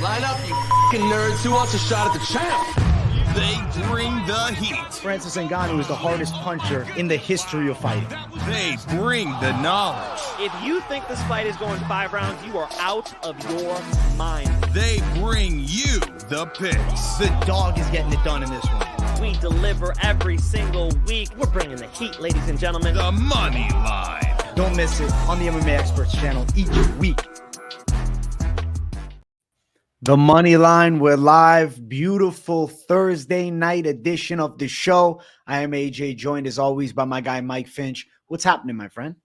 Line up, you f***ing nerds. Who wants a shot at the champ? They bring the heat. Francis Ngannou is the hardest puncher in the history of fighting. They bring the knowledge. If you think this fight is going 5 rounds, you are out of your mind. They bring you the picks. The dog is getting it done in this one. We deliver every single week. We're bringing the heat, ladies and gentlemen. The money line. Don't miss it on the MMA Experts channel each week. The Money Line, we're live. Beautiful Thursday night edition of the show. I am AJ, joined as always by my guy Mike Finch. What's happening, my friend?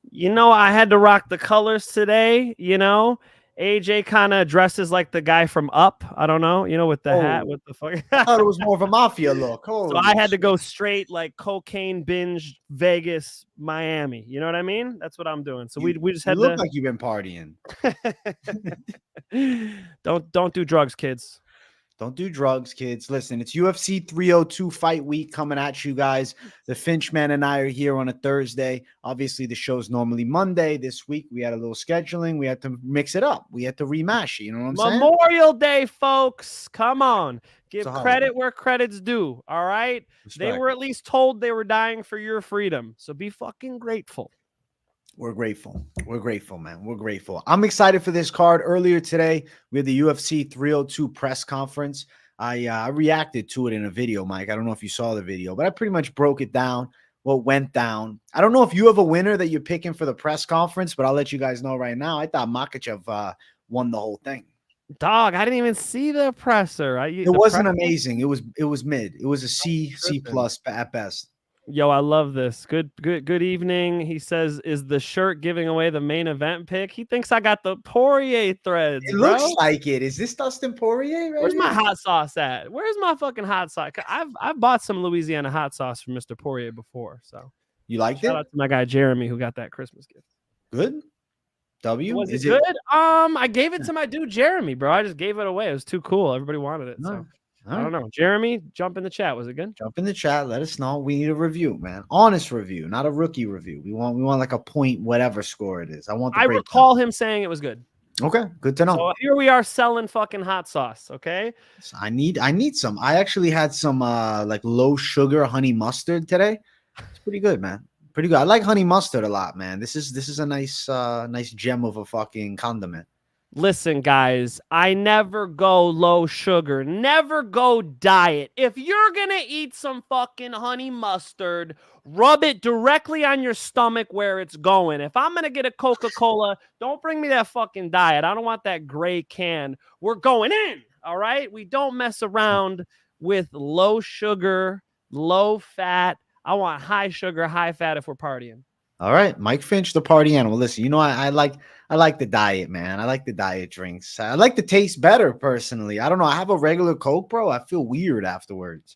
You know, I had to rock the colors today, you know. AJ kind of dresses like the guy from Up. I don't know, you know, with the hat, with the fuck. I thought it was more of a mafia look. So I had to go straight like cocaine binge Vegas, Miami. You know what I mean? That's what I'm doing. So we just had to look like you've been partying. Don't do drugs, kids. Don't do drugs, kids. Listen, it's UFC 302 fight week coming at you guys. The Finchman and I are here on a Thursday. Obviously, the show's normally Monday. This week, we had a little scheduling. We had to mix it up. We had to remash it. You know what I'm saying? Memorial Day, folks. Come on. Give credit where credit's due. All right? Respect. They were at least told they were dying for your freedom. So be fucking grateful. We're grateful. We're grateful, man. We're grateful. I'm excited for this card. Earlier today, we had the UFC 302 press conference. I reacted to it in a video, Mike. I don't know if you saw the video, but I pretty much broke it down, what went down. I don't know if you have a winner that you're picking for the press conference, but I'll let you guys know right now. I thought Makhachev won the whole thing. Dog, I didn't even see the presser. It wasn't amazing. It was mid. It was a C plus at best. Yo, I love this. Good evening. He says, is the shirt giving away the main event pick? He thinks I got the Poirier threads. It looks like it. Is this Dustin Poirier? Right Where's my hot sauce at? Where's my fucking hot sauce? I've bought some Louisiana hot sauce from Mr. Poirier before. So you liked it? Shout out to my guy Jeremy who got that Christmas gift. Good. W. Was it good? I gave it to my dude Jeremy, bro. I just gave it away. It was too cool. Everybody wanted it. No. So. I don't know. Jeremy, jump in the chat. Was it good? Jump in the chat. Let us know. We need a review, man. Honest review, not a rookie review. We want like a point, whatever score it is. I recall him saying it was good. Okay, good to know. So here we are selling fucking hot sauce. Okay. So I need some. I actually had some like low sugar honey mustard today. It's pretty good, man. Pretty good. I like honey mustard a lot, man. This is a nice gem of a fucking condiment. Listen, guys, I never go low sugar, never go diet. If you're going to eat some fucking honey mustard, rub it directly on your stomach where it's going. If I'm going to get a Coca-Cola, don't bring me that fucking diet. I don't want that gray can. We're going in, all right? We don't mess around with low sugar, low fat. I want high sugar, high fat if we're partying. All right, Mike Finch, the party animal. Listen, you know, I like the diet, man. I like the diet drinks. I like the taste better, personally. I don't know. I have a regular Coke, bro. I feel weird afterwards.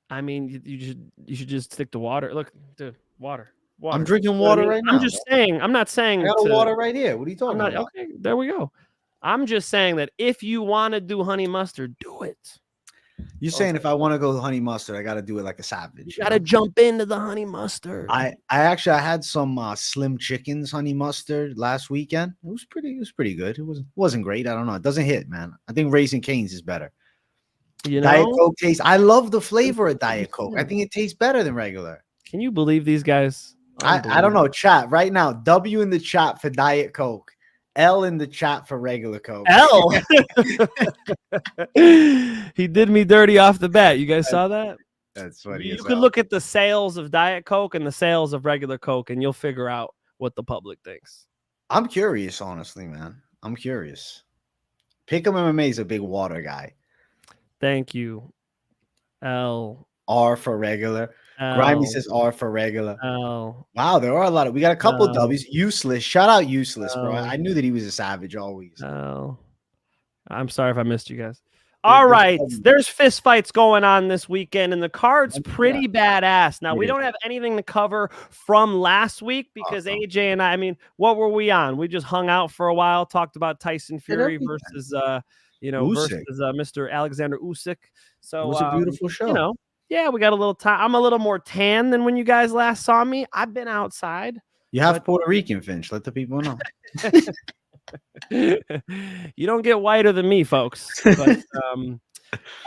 I mean, you should just stick to water. Look, dude, water. I'm drinking water right now. I'm just saying. I'm not saying. I got water right here. What are you talking about? Okay, there we go. I'm just saying that if you want to do honey mustard, do it. You're saying if I want to go honey mustard, I got to do it like a savage. You got to jump into the honey mustard. I had some Slim Chickens honey mustard last weekend. It was pretty good. It wasn't great. I don't know. It doesn't hit, man. I think Raising Cane's is better. You know, Diet Coke tastes. I love the flavor of Diet Coke. I think it tastes better than regular. Can you believe these guys? I don't know. Chat right now. W in the chat for Diet Coke. L in the chat for regular Coke. L. He did me dirty off the bat. You guys saw that? That's funny. You could look at the sales of Diet Coke and the sales of regular Coke, and you'll figure out what the public thinks. I'm curious, honestly, man. I'm curious. Pick'em MMA is a big water guy. Thank you. L. R for regular. Grimy says R for regular. L. Wow, there are a lot of. We got a couple W's. Useless. Shout out Useless, bro. I knew that he was a savage always. I'm sorry if I missed you guys. All right, there's fist fights going on this weekend, and the card's pretty badass. Now, we don't have anything to cover from last week because AJ and I mean, what were we on? We just hung out for a while, talked about Tyson Fury versus Mr. Alexander Usyk. So it was a beautiful show. You know, yeah, we got a little time. I'm a little more tan than when you guys last saw me. I've been outside. You have Puerto Rican, Finch. Let the people know. You don't get whiter than me, folks. But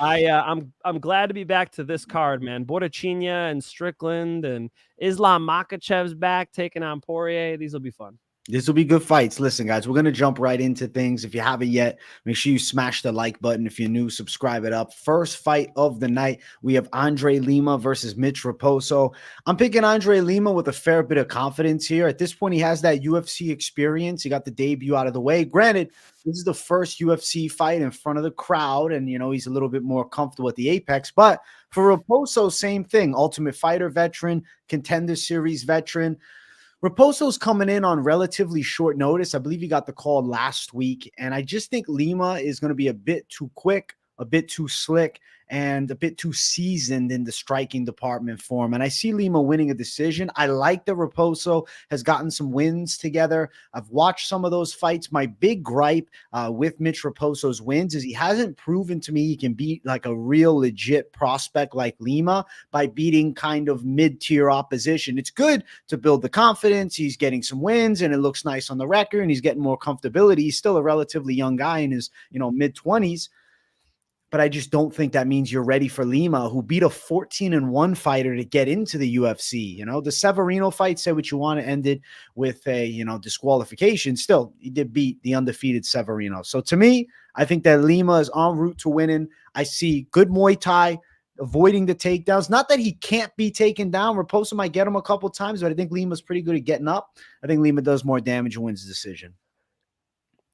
I'm glad to be back to this card, man. Borachina and Strickland and Islam Makhachev's back taking on Poirier. These will be fun. This will be good fights. Listen, guys, we're going to jump right into things. If you haven't yet, make sure you smash the like button. If you're new, subscribe it up. First fight of the night, we have André Lima versus Mitch Raposo. I'm picking André Lima with a fair bit of confidence here. At this point, he has that UFC experience. He got the debut out of the way. Granted, this is the first UFC fight in front of the crowd, and, he's a little bit more comfortable at the apex. But for Raposo, same thing. Ultimate Fighter veteran, Contender Series veteran. Raposo's coming in on relatively short notice. I believe he got the call last week, and I just think Lima is going to be a bit too quick, a bit too slick, and a bit too seasoned in the striking department for him. And I see Lima winning a decision. I like that Raposo has gotten some wins together. I've watched some of those fights. My big gripe with Mitch Raposo's wins is he hasn't proven to me he can beat like a real legit prospect like Lima by beating kind of mid-tier opposition. It's good to build the confidence. He's getting some wins and it looks nice on the record and he's getting more comfortability. He's still a relatively young guy in his, mid-20s. But I just don't think that means you're ready for Lima, who beat a 14-1 fighter to get into the UFC. The Severino fight, say what you want, to end it with a, disqualification. Still, he did beat the undefeated Severino. So to me, I think that Lima is en route to winning. I see good Muay Thai, avoiding the takedowns. Not that he can't be taken down. Raposo might get him a couple times, but I think Lima's pretty good at getting up. I think Lima does more damage and wins the decision.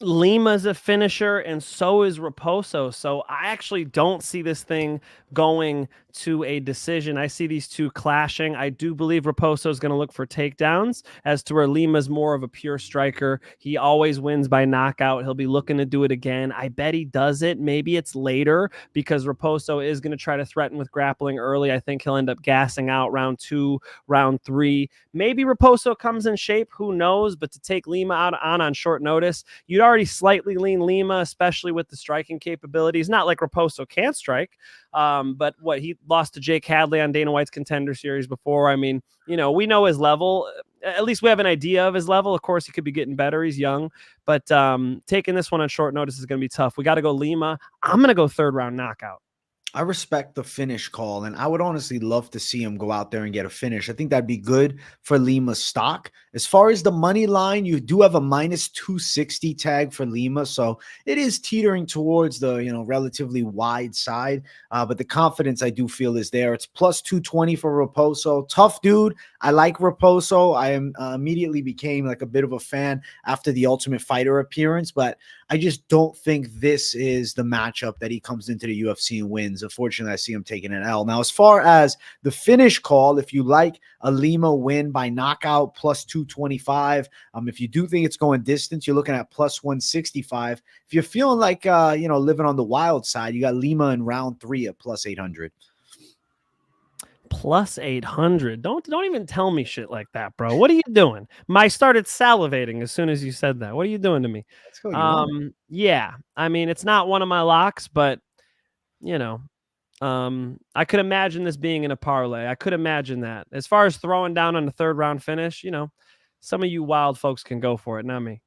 Lima's a finisher, and so is Raposo. So I actually don't see this thing going to a decision. I see these two clashing. I do believe Raposo is going to look for takedowns, as to where Lima's more of a pure striker. He always wins by knockout. He'll be looking to do it again. I bet he does it. Maybe it's later because Raposo is going to try to threaten with grappling early. I think he'll end up gassing out round 2, round 3. Maybe Raposo comes in shape. Who knows? But to take Lima out on short notice, you'd already slightly lean Lima, especially with the striking capabilities. Not like Raposo can't strike, but he lost to Jake Hadley on Dana White's Contender Series before. I mean, we know his level. At least we have an idea of his level. Of course, he could be getting better. He's young, but taking this one on short notice is going to be tough. We got to go Lima. I'm going to go 3rd round knockout. I respect the finish call, and I would honestly love to see him go out there and get a finish. I think that'd be good for Lima's stock. As far as the money line, you do have a minus 260 tag for Lima, so it is teetering towards the relatively wide side, but the confidence I do feel is there. It's plus 220 for Raposo. Tough dude. I like Raposo. I immediately became like a bit of a fan after the Ultimate Fighter appearance, but I just don't think this is the matchup that he comes into the UFC and wins. Unfortunately, I see him taking an L. Now, as far as the finish call, if you like a Lima win by knockout, plus 225. If you do think it's going distance, you're looking at plus 165. If you're feeling like, living on the wild side, you got Lima in round 3 at plus 800. Plus 800. Don't even tell me shit like that, bro. What are you doing? I started salivating as soon as you said that. What are you doing to me? Yeah. I mean, it's not one of my locks, but I could imagine this being in a parlay. I could imagine that. As far as throwing down on the 3rd round finish, some of you wild folks can go for it, not me.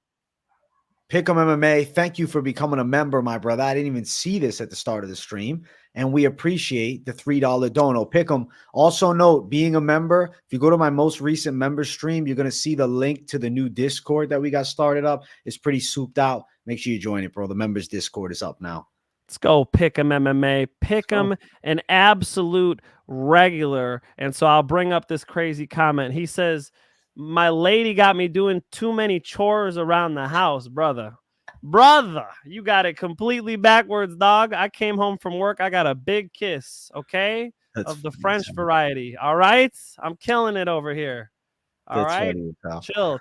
Pick'em MMA, thank you for becoming a member, my brother. I didn't even see this at the start of the stream, and we appreciate the $3 dono. Pick'em. Also note, being a member, if you go to my most recent member stream, you're going to see the link to the new Discord that we got started up. It's pretty souped out. Make sure you join it, bro. The members Discord is up now. Let's go Pick'em MMA. Pick'em, an absolute regular. And so I'll bring up this crazy comment. He says, my lady got me doing too many chores around the house, brother. You got it completely backwards, dog. I came home from work. I got a big kiss, okay? Of the French variety. All right? I'm killing it over here. All right?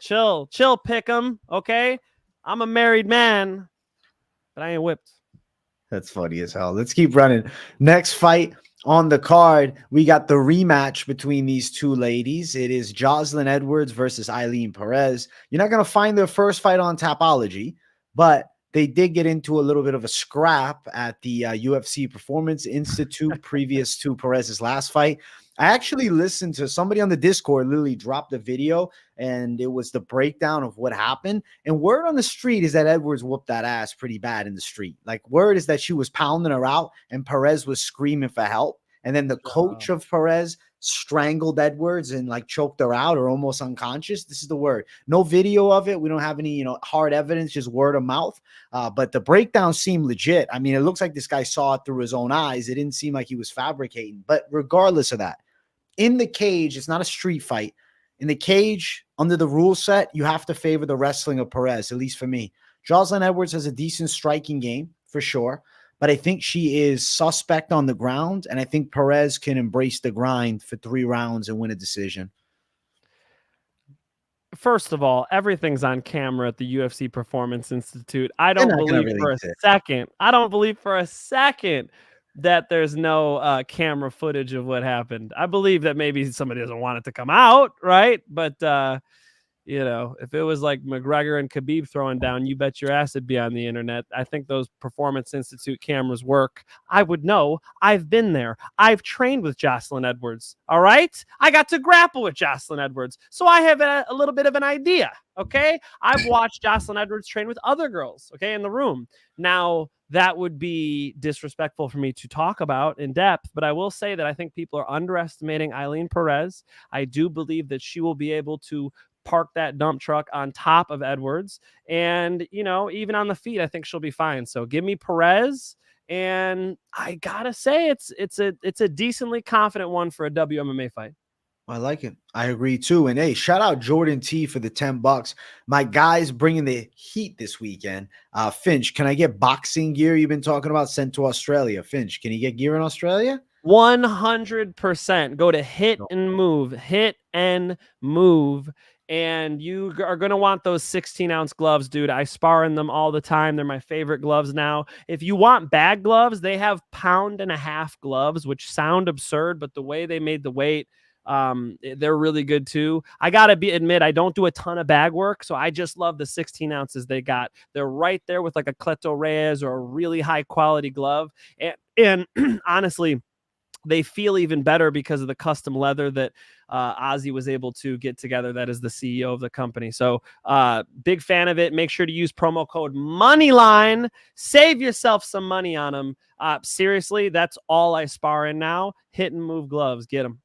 Chill, Pick'em, okay? I'm a married man, but I ain't whipped. That's funny as hell. Let's keep running. Next fight on the card, we got the rematch between these two ladies. It is Jocelyn Edwards versus Ailin Perez. You're not going to find their first fight on Tapology, but they did get into a little bit of a scrap at the UFC Performance Institute previous to Perez's last fight. I actually listened to somebody on the Discord literally dropped a video, and it was the breakdown of what happened. And word on the street is that Edwards whooped that ass pretty bad in the street. Like, word is that she was pounding her out and Perez was screaming for help. And then the coach of Perez strangled Edwards and like choked her out or almost unconscious. This is the word. No video of it. We don't have any, hard evidence, just word of mouth. But the breakdown seemed legit. I mean, it looks like this guy saw it through his own eyes. It didn't seem like he was fabricating. But regardless of that, in the cage, it's not a street fight. In the cage, under the rule set, you have to favor the wrestling of Perez, at least for me. Jocelyn Edwards has a decent striking game, for sure. But I think she is suspect on the ground, and I think Perez can embrace the grind for 3 rounds and win a decision. First of all, everything's on camera at the UFC Performance Institute. I don't believe for a second that there's no camera footage of what happened. I believe that maybe somebody doesn't want it to come out, right? But if it was like McGregor and Khabib throwing down, you bet your ass it'd be on the internet. I think those Performance Institute cameras work. I would know. I've been there. I've trained with Jocelyn Edwards. All right. I got to grapple with Jocelyn Edwards. So I have a little bit of an idea. Okay. I've watched Jocelyn Edwards train with other girls. Okay. In the room. Now, that would be disrespectful for me to talk about in depth, but I will say that I think people are underestimating Ailin Perez. I do believe that she will be able to park that dump truck on top of Edwards. And, even on the feet, I think she'll be fine. So give me Perez. And I gotta say, it's a decently confident one for a WMMA fight. I like it. I agree too. And hey, shout out Jordan T for the $10. My guy's bringing the heat this weekend. Finch, can I get boxing gear you've been talking about sent to Australia? Finch, can you get gear in Australia? 100%. Go to Hit and Move. Hit and Move. And you are going to want those 16-ounce gloves, dude. I spar in them all the time. They're my favorite gloves now. If you want bag gloves, they have 1.5 pound gloves, which sound absurd, but the way they made the weight, they're really good too. I got to admit, I don't do a ton of bag work, so I just love the 16 ounces they got. They're right there with like a Cleto Reyes or a really high quality glove. And honestly, they feel even better because of the custom leather that Ozzy was able to get together. That is the CEO of the company. So big fan of it. Make sure to use promo code Moneyline. Save yourself some money on them. Seriously, that's all I spar in now. Hit and Move gloves. Get them.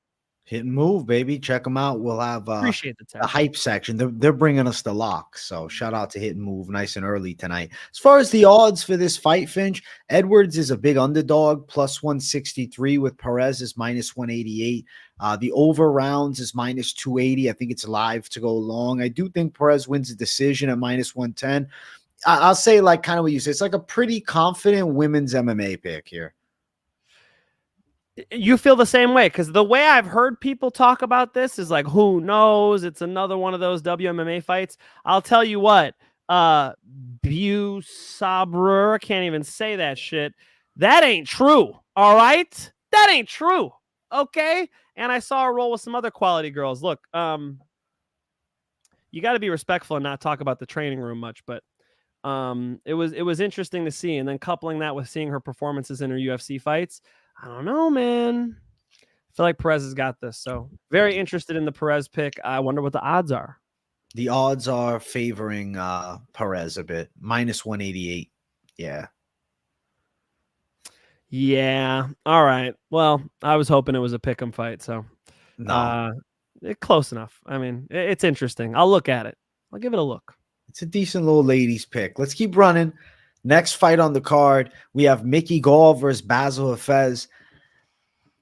Hit and Move, baby. Check them out. We'll have appreciate the hype section. They're bringing us the lock. So shout out to Hit and Move nice and early tonight. As far as the odds for this fight, Finch, Edwards is a big underdog, plus 163 with Perez is minus 188. The over rounds is minus 280. I think it's live to go long. I do think Perez wins a decision at minus 110. I'll say like kind of what you said. It's like a pretty confident women's MMA pick here. You feel the same way? Because the way I've heard people talk about this is like, who knows? It's another one of those WMMA fights. I'll tell you what, Sabrer, can't even say that shit. That ain't true. All right? That ain't true. Okay? And I saw her roll with some other quality girls. Look, you got to be respectful and not talk about the training room much, but it was interesting to see. And then coupling that with seeing her performances in her UFC fights, I don't know, man. I feel like Perez has got this. So very interested in the Perez pick. I wonder what the odds are. The odds are favoring Perez a bit. Minus 188. Yeah. Yeah. All right. Well, I was hoping it was a pick'em fight. So close enough. I mean, it's interesting. I'll look at it. I'll give it a look. It's a decent little ladies pick. Let's keep running. Next fight on the card, we have Mickey Gall versus Bassil Hafez.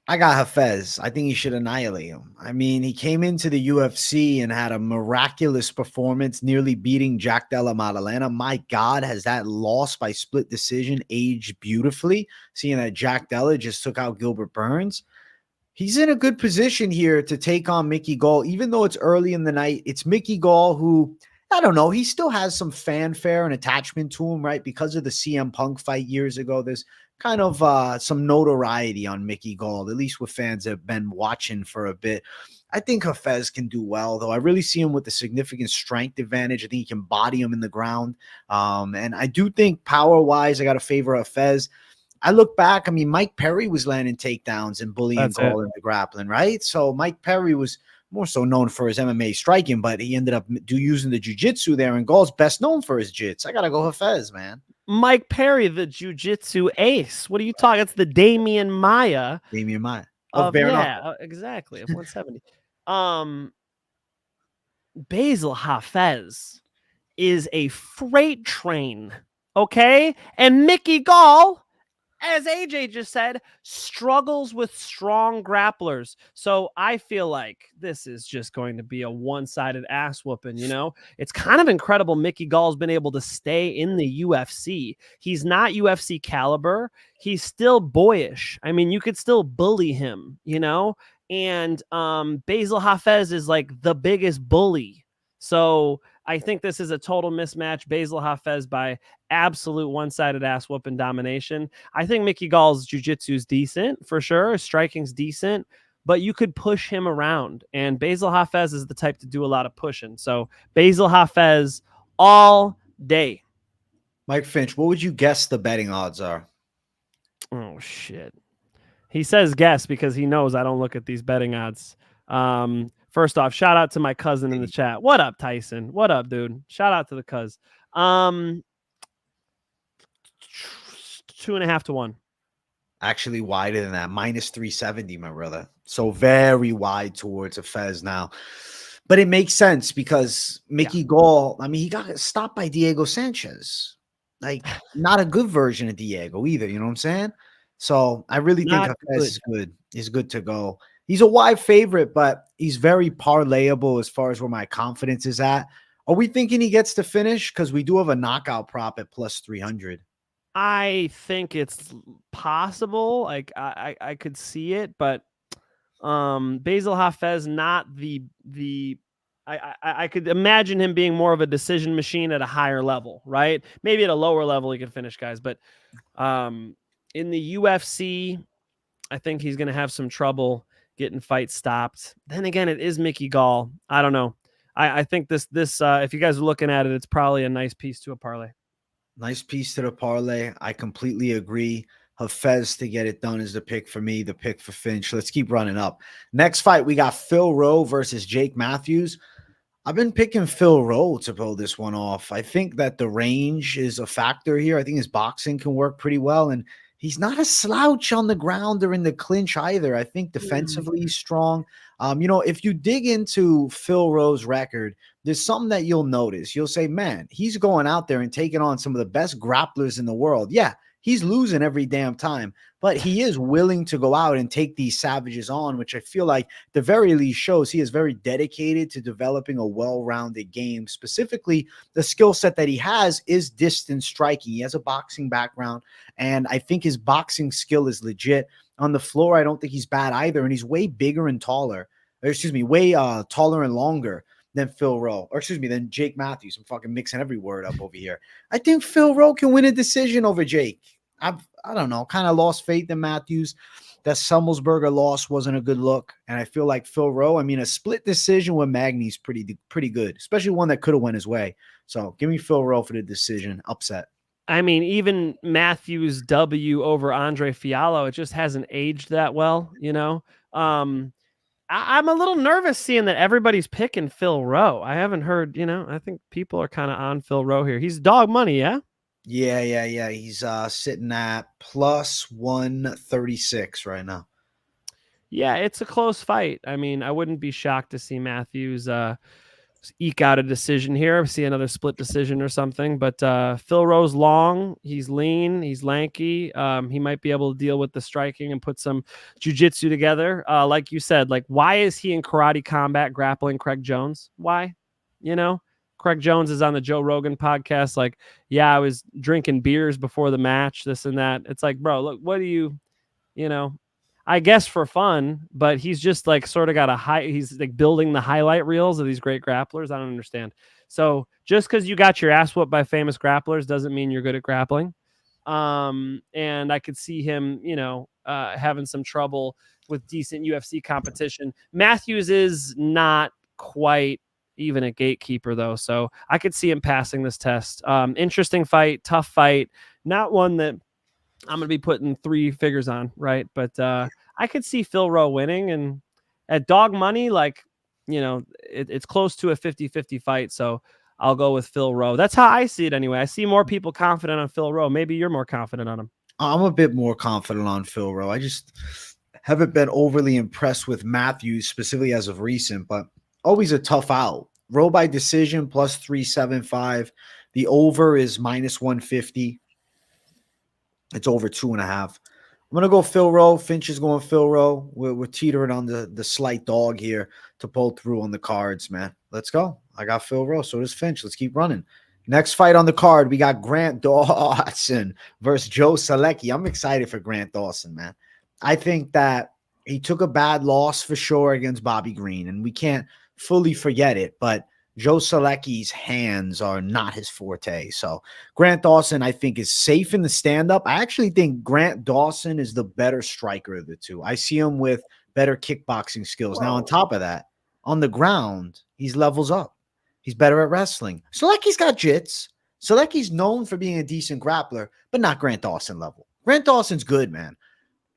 I got Hafez. I think he should annihilate him. I mean, he came into the UFC and had a miraculous performance, nearly beating Jack Della Maddalena. My God, has that loss by split decision aged beautifully, seeing that Jack Della just took out Gilbert Burns. He's in a good position here to take on Mickey Gall, even though it's early in the night. It's Mickey Gall who, I don't know, he still has some fanfare and attachment to him, right? Because of the CM Punk fight years ago, there's kind of some notoriety on Mickey Gall, at least with fans that have been watching for a bit. I think Hafez can do well, though. I really see him with a significant strength advantage. I think he can body him in the ground. And I do think power-wise, I got to favor Hafez. I look back, I mean, Mike Perry was landing takedowns and bullying Gall into grappling, right? So Mike Perry was more so known for his MMA striking, but he ended up using the jiu-jitsu there, and Gall's best known for his jits. I got to go Hafez, man. Mike Perry, the jiu-jitsu ace. What are you talking? It's the Damian Maya. Damian Maya. Exactly. Of 170. Bassil Hafez is a freight train, okay? And Mickey Gall, as AJ just said, struggles with strong grapplers. So I feel like this is just going to be a one-sided ass whooping, you know? It's kind of incredible Mickey Gall's been able to stay in the UFC. He's not UFC caliber. He's still boyish. I mean, you could still bully him, you know? And Bassil Hafez is like the biggest bully. So I think this is a total mismatch. Bassil Hafez by absolute one-sided ass whooping domination. I think Mickey Gall's jiu-jitsu is decent for sure. His striking's decent, but you could push him around. And Bassil Hafez is the type to do a lot of pushing. So Bassil Hafez all day. Mike Finch, what would you guess the betting odds are? Oh, shit. He says guess because he knows I don't look at these betting odds. First off, shout out to my cousin in the chat. What up, Tyson? What up, dude? Shout out to the cuz. 2.5 to 1. Actually wider than that, -370, my brother. So very wide towards Hafez now. But it makes sense because Mickey Gall, I mean, he got stopped by Diego Sanchez. Like, not a good version of Diego either, you know what I'm saying? So I really think Hafez is good. He's good to go. He's a wide favorite, but he's very parlayable as far as where my confidence is at. Are we thinking he gets to finish? Because we do have a knockout prop at +300. I think it's possible. Like I could see it, but Bassil Hafez, not the I could imagine him being more of a decision machine at a higher level, right? Maybe at a lower level he can finish guys, but in the UFC, I think he's going to have some trouble getting fights stopped. Then again, it is Mickey Gall. I don't know. I think this if you guys are looking at it, it's probably a nice piece to a parlay. Nice piece to the parlay. I completely agree. Hafez to get it done is the pick for me, the pick for Finch. Let's keep running up. Next fight, we got Phil Rowe versus Jake Matthews. I've been picking Phil Rowe to pull this one off. I think that the range is a factor here. I think his boxing can work pretty well, and he's not a slouch on the ground or in the clinch either. I think defensively he's strong. You know, if you dig into Phil Rowe's record, there's something that you'll notice. You'll say, man, he's going out there and taking on some of the best grapplers in the world. Yeah, he's losing every damn time, but he is willing to go out and take these savages on, which I feel like the very least shows he is very dedicated to developing a well-rounded game. Specifically, the skill set that he has is distance striking. He has a boxing background, and I think his boxing skill is legit. On the floor, I don't think he's bad either, and he's way bigger and taller. Way taller and longer than Phil Rowe, than Jake Matthews. I'm fucking mixing every word up over here. I think Phil Rowe can win a decision over Jake. I don't know, kind of lost faith in Matthews. That Summelsberger loss wasn't a good look, and I feel like Phil Rowe, I mean, a split decision with Magny's pretty good, especially one that could have went his way. So give me Phil Rowe for the decision. Upset. I mean, even Matthews' W over André Fiallo, it just hasn't aged that well, you know? I'm a little nervous seeing that everybody's picking Phil Rowe. I haven't heard, you know, I think people are kind of on Phil Rowe here. He's dog money, yeah? Yeah. He's sitting at +136 right now. Yeah, it's a close fight. I mean, I wouldn't be shocked to see Matthews eke out a decision here, see another split decision or something. But Phil Rowe's long, he's lean, he's lanky. He might be able to deal with the striking and put some jiu-jitsu together. Like you said, like, why is he in karate combat grappling Craig Jones? Why? You know, Craig Jones is on the Joe Rogan podcast. Like, yeah, I was drinking beers before the match, this and that. It's like, bro, look, what do you know, I guess for fun, but he's just like sort of got he's like building the highlight reels of these great grapplers. I don't understand. So just because you got your ass whooped by famous grapplers doesn't mean you're good at grappling. And I could see him, you know, having some trouble with decent UFC competition. Matthews is not quite even a gatekeeper though. So I could see him passing this test. Interesting fight, tough fight, not one that I'm going to be putting 3 figures on, right? But I could see Phil Rowe winning, and at dog money, like, it's close to a 50-50 fight. So I'll go with Phil Rowe. That's how I see it anyway. I see more people confident on Phil Rowe. Maybe you're more confident on him. I'm a bit more confident on Phil Rowe. I just haven't been overly impressed with Matthews, specifically as of recent, but always a tough out. Rowe by decision plus 375. The over is minus 150. It's over 2.5. I'm going to go Phil Rowe. Finch is going Phil Rowe. We're teetering on the slight dog here to pull through on the cards, man. Let's go. I got Phil Rowe. So does Finch. Let's keep running. Next fight on the card, we got Grant Dawson versus Joe Solecki. I'm excited for Grant Dawson, man. I think that he took a bad loss for sure against Bobby Green, and we can't fully forget it, but Joe Solecki's hands are not his forte. So Grant Dawson, I think, is safe in the stand-up. I actually think Grant Dawson is the better striker of the two. I see him with better kickboxing skills. Now, on top of that, on the ground, he's levels up. He's better at wrestling. Solecki's got jits. Solecki's known for being a decent grappler, but not Grant Dawson level. Grant Dawson's good, man.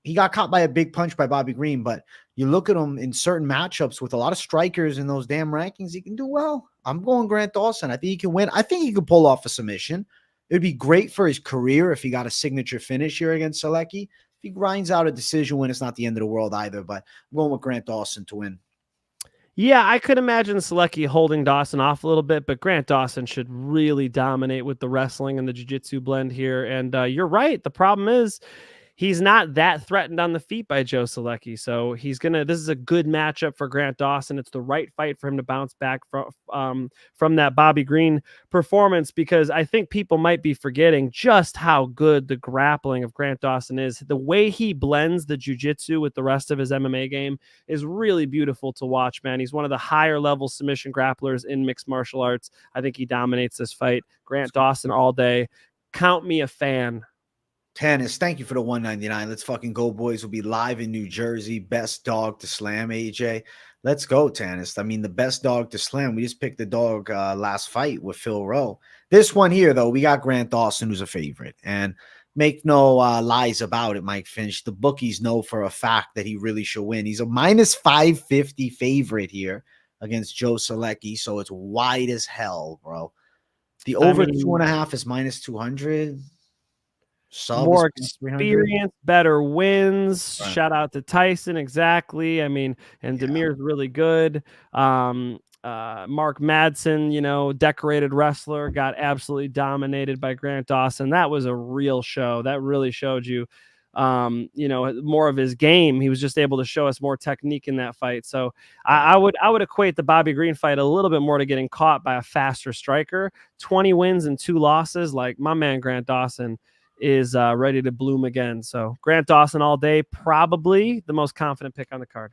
He got caught by a big punch by Bobby Green, but you look at him in certain matchups with a lot of strikers in those damn rankings, he can do well. I'm going Grant Dawson. I think he can win. I think he could pull off a submission. It would be great for his career if he got a signature finish here against Solecki. If he grinds out a decision win, it's not the end of the world either, but I'm going with Grant Dawson to win. Yeah, I could imagine Solecki holding Dawson off a little bit, but Grant Dawson should really dominate with the wrestling and the jiu-jitsu blend here. And you're right. The problem is he's not that threatened on the feet by Joe Solecki. So this is a good matchup for Grant Dawson. It's the right fight for him to bounce back from that Bobby Green performance, because I think people might be forgetting just how good the grappling of Grant Dawson is. The way he blends the jiu-jitsu with the rest of his MMA game is really beautiful to watch, man. He's one of the higher level submission grapplers in mixed martial arts. I think he dominates this fight. Grant Dawson all day. Count me a fan. Tannis, thank you for the 199. Let's fucking go, boys. We'll be live in New Jersey. Best dog to slam, AJ. Let's go, Tannis. I mean, the best dog to slam. We just picked the dog last fight with Phil Rowe. This one here, though, we got Grant Dawson, who's a favorite. And make no lies about it, Mike Finch. The bookies know for a fact that he really should win. He's a minus 550 favorite here against Joe Solecki, so it's wide as hell, bro. The over 2.5 is minus 200. More experience, better wins. Right. Shout out to Tyson. Exactly. I mean, and Demir's really good. Mark Madsen, decorated wrestler, got absolutely dominated by Grant Dawson. That was a real show. That really showed you, more of his game. He was just able to show us more technique in that fight. So I would equate the Bobby Green fight a little bit more to getting caught by a faster striker. 20 wins and 2 losses. Like my man Grant Dawson is ready to bloom again. So Grant Dawson all day, probably the most confident pick on the card.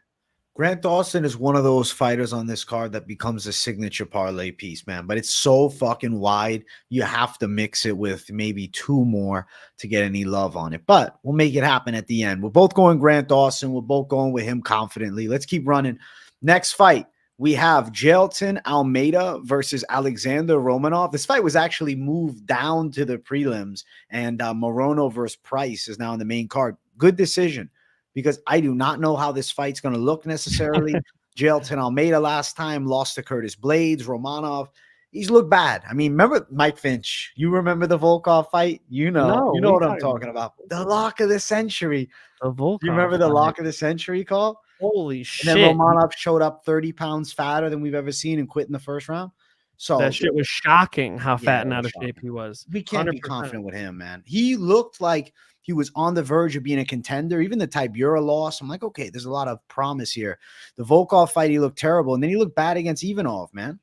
Grant Dawson is one of those fighters on this card that becomes a signature parlay piece, man. But it's so fucking wide. You have to mix it with maybe 2 more to get any love on it. But we'll make it happen at the end. We're both going Grant Dawson. We're both going with him confidently. Let's keep running. Next fight, we have Jailton Almeida versus Alexander Romanov. This fight was actually moved down to the prelims, and Morono versus Price is now in the main card. Good decision, because I do not know how this fight's going to look necessarily. Jailton Almeida last time lost to Curtis Blades. Romanov, he's looked bad. I mean, remember Mike Finch? You remember the Volkov fight? You know what I'm talking about. The lock of the century. You remember the lock of the century call? Holy shit. And then Romanov showed up 30 pounds fatter than we've ever seen and quit in the first round. So that shit was shocking how fat and out of shape he was. We can't be confident with him, man. He looked like he was on the verge of being a contender. Even the Tybura loss, I'm like, okay, there's a lot of promise here. The Volkov fight, he looked terrible. And then he looked bad against Ivanov, man.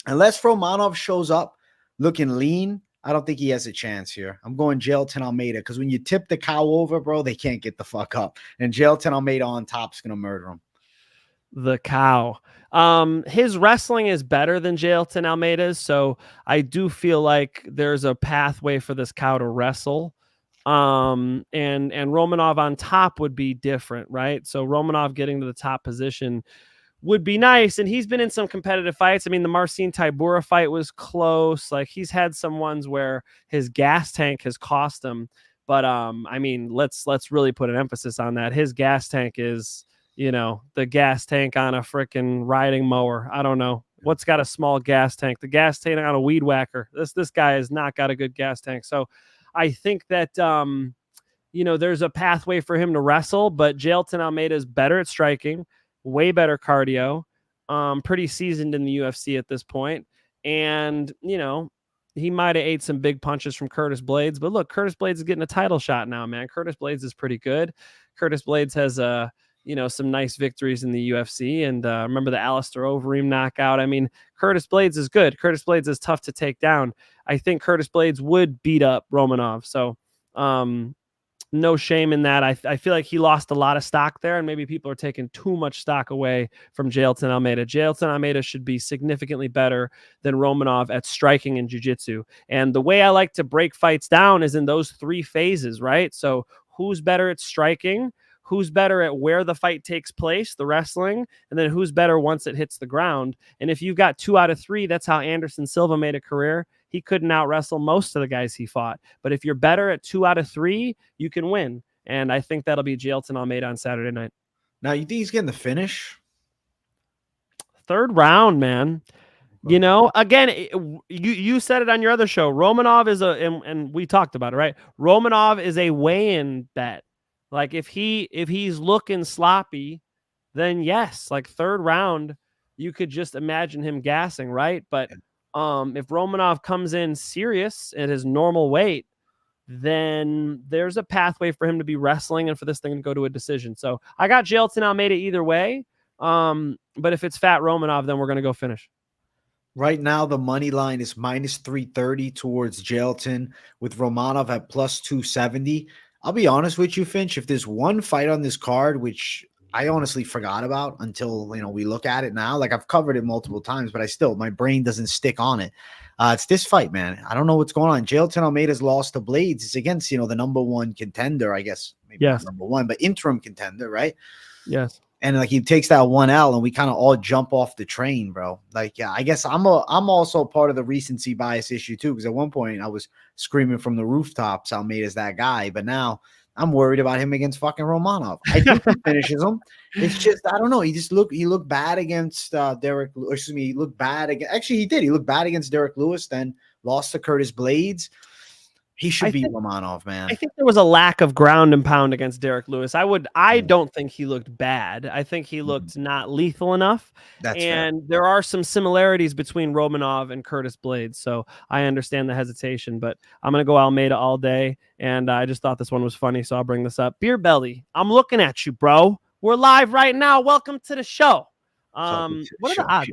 Unless Romanov shows up looking lean, I don't think he has a chance here. I'm going Jailton Almeida, because when you tip the cow over, bro, they can't get the fuck up. And Jailton Almeida on top is going to murder him. The cow. His wrestling is better than Jailton Almeida's, so I do feel like there's a pathway for this cow to wrestle. And Romanov on top would be different, right? So Romanov getting to the top position would be nice. And he's been in some competitive fights. I mean, the Marcin Tybura fight was close. Like, he's had some ones where his gas tank has cost him. But I mean, let's really put an emphasis on that. His gas tank is, the gas tank on a freaking riding mower. I don't know what's got a small gas tank. The gas tank on a weed whacker. This guy has not got a good gas tank. So I think that there's a pathway for him to wrestle, but Jailton Almeida is better at striking, way better cardio, pretty seasoned in the UFC at this point. And, he might have ate some big punches from Curtis Blades, but look, Curtis Blades is getting a title shot now, man. Curtis Blades is pretty good. Curtis Blades has, some nice victories in the UFC. And remember the Alistair Overeem knockout. I mean, Curtis Blades is good. Curtis Blades is tough to take down. I think Curtis Blades would beat up Romanov. So, no shame in that. I feel like he lost a lot of stock there, and maybe people are taking too much stock away from Jailton Almeida. Jailton Almeida should be significantly better than Romanov at striking and jiu-jitsu. And the way I like to break fights down is in those 3 phases, right? So who's better at striking? Who's better at where the fight takes place, the wrestling, and then who's better once it hits the ground. And if you've got 2 out of 3, that's how Anderson Silva made a career. He couldn't out wrestle most of the guys he fought. But if you're better at 2 out of 3, you can win. And I think that'll be Jailton Almeida on Saturday night. Now, you think he's getting the finish? 3rd round, man. Again, you said it on your other show. Romanov is and we talked about it, right? Romanov is a weigh-in bet. Like if he's looking sloppy, then yes, like 3rd round, you could just imagine him gassing, right? But if Romanov comes in serious at his normal weight, then there's a pathway for him to be wrestling and for this thing to go to a decision. So I got Jailton Almeida either way. But if it's fat Romanov, then we're going to go finish. Right now, the money line is minus 330 towards Jailton with Romanov at plus 270. I'll be honest with you, Finch. If there's one fight on this card, which I honestly forgot about until, we look at it now, like I've covered it multiple times, but my brain doesn't stick on it. It's this fight, man. I don't know what's going on. Jailton Almeida's lost to Blades. It's against, the number 1 contender, I guess. Maybe not number 1, but interim contender, right? Yes. And he takes that 1 L and we kind of all jump off the train, bro. I guess I'm also part of the recency bias issue too, because at one point I was screaming from the rooftops, Almeida's that guy, but now I'm worried about him against fucking Romanov. I think he finishes him. It's just, I don't know. He looked bad against he looked bad against, actually he did. He looked bad against Derek Lewis, then lost to Curtis Blades. He should beat Romanov, man. I think there was a lack of ground and pound against Derek Lewis. I don't think he looked bad. I think he looked not lethal enough. That's fair. There are some similarities between Romanov and Curtis Blades. So I understand the hesitation, but I'm going to go Almeida all day. And I just thought this one was funny, so I'll bring this up. Beer Belly, I'm looking at you, bro. We're live right now. Welcome to the show. What are the odds?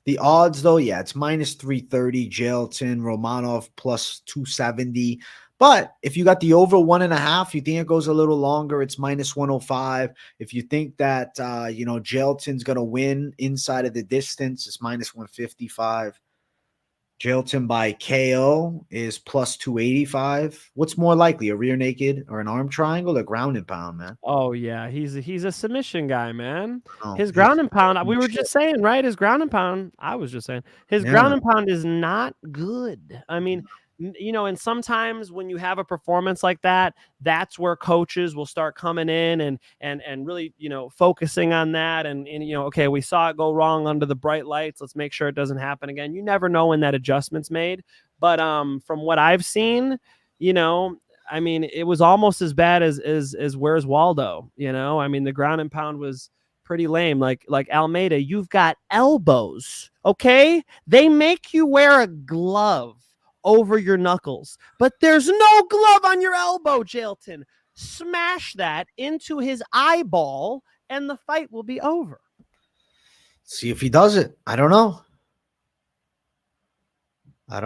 The odds, though, it's minus 330. Jailton, Romanov plus 270. But if you got the over 1.5, you think it goes a little longer, it's minus 105. If you think that, Jailton's going to win inside of the distance, it's minus 155. Jailton by KO is plus 285. What's more likely, a rear naked or an arm triangle or ground and pound, man? Oh, yeah. He's a submission guy, man. His ground and pound, we were just saying, right? His ground and pound, I was just saying, his ground and pound is not good. I mean, and sometimes when you have a performance like that, that's where coaches will start coming in and really, focusing on that. And, okay, we saw it go wrong under the bright lights. Let's make sure it doesn't happen again. You never know when that adjustment's made. But from what I've seen, I mean, it was almost as bad as Where's Waldo, I mean, the ground and pound was pretty lame. Like Almeida, you've got elbows, okay? They make you wear a glove over your knuckles, but there's no glove on your elbow, Jailton. Smash that into his eyeball and the fight will be over. See if he does it. I don't know. I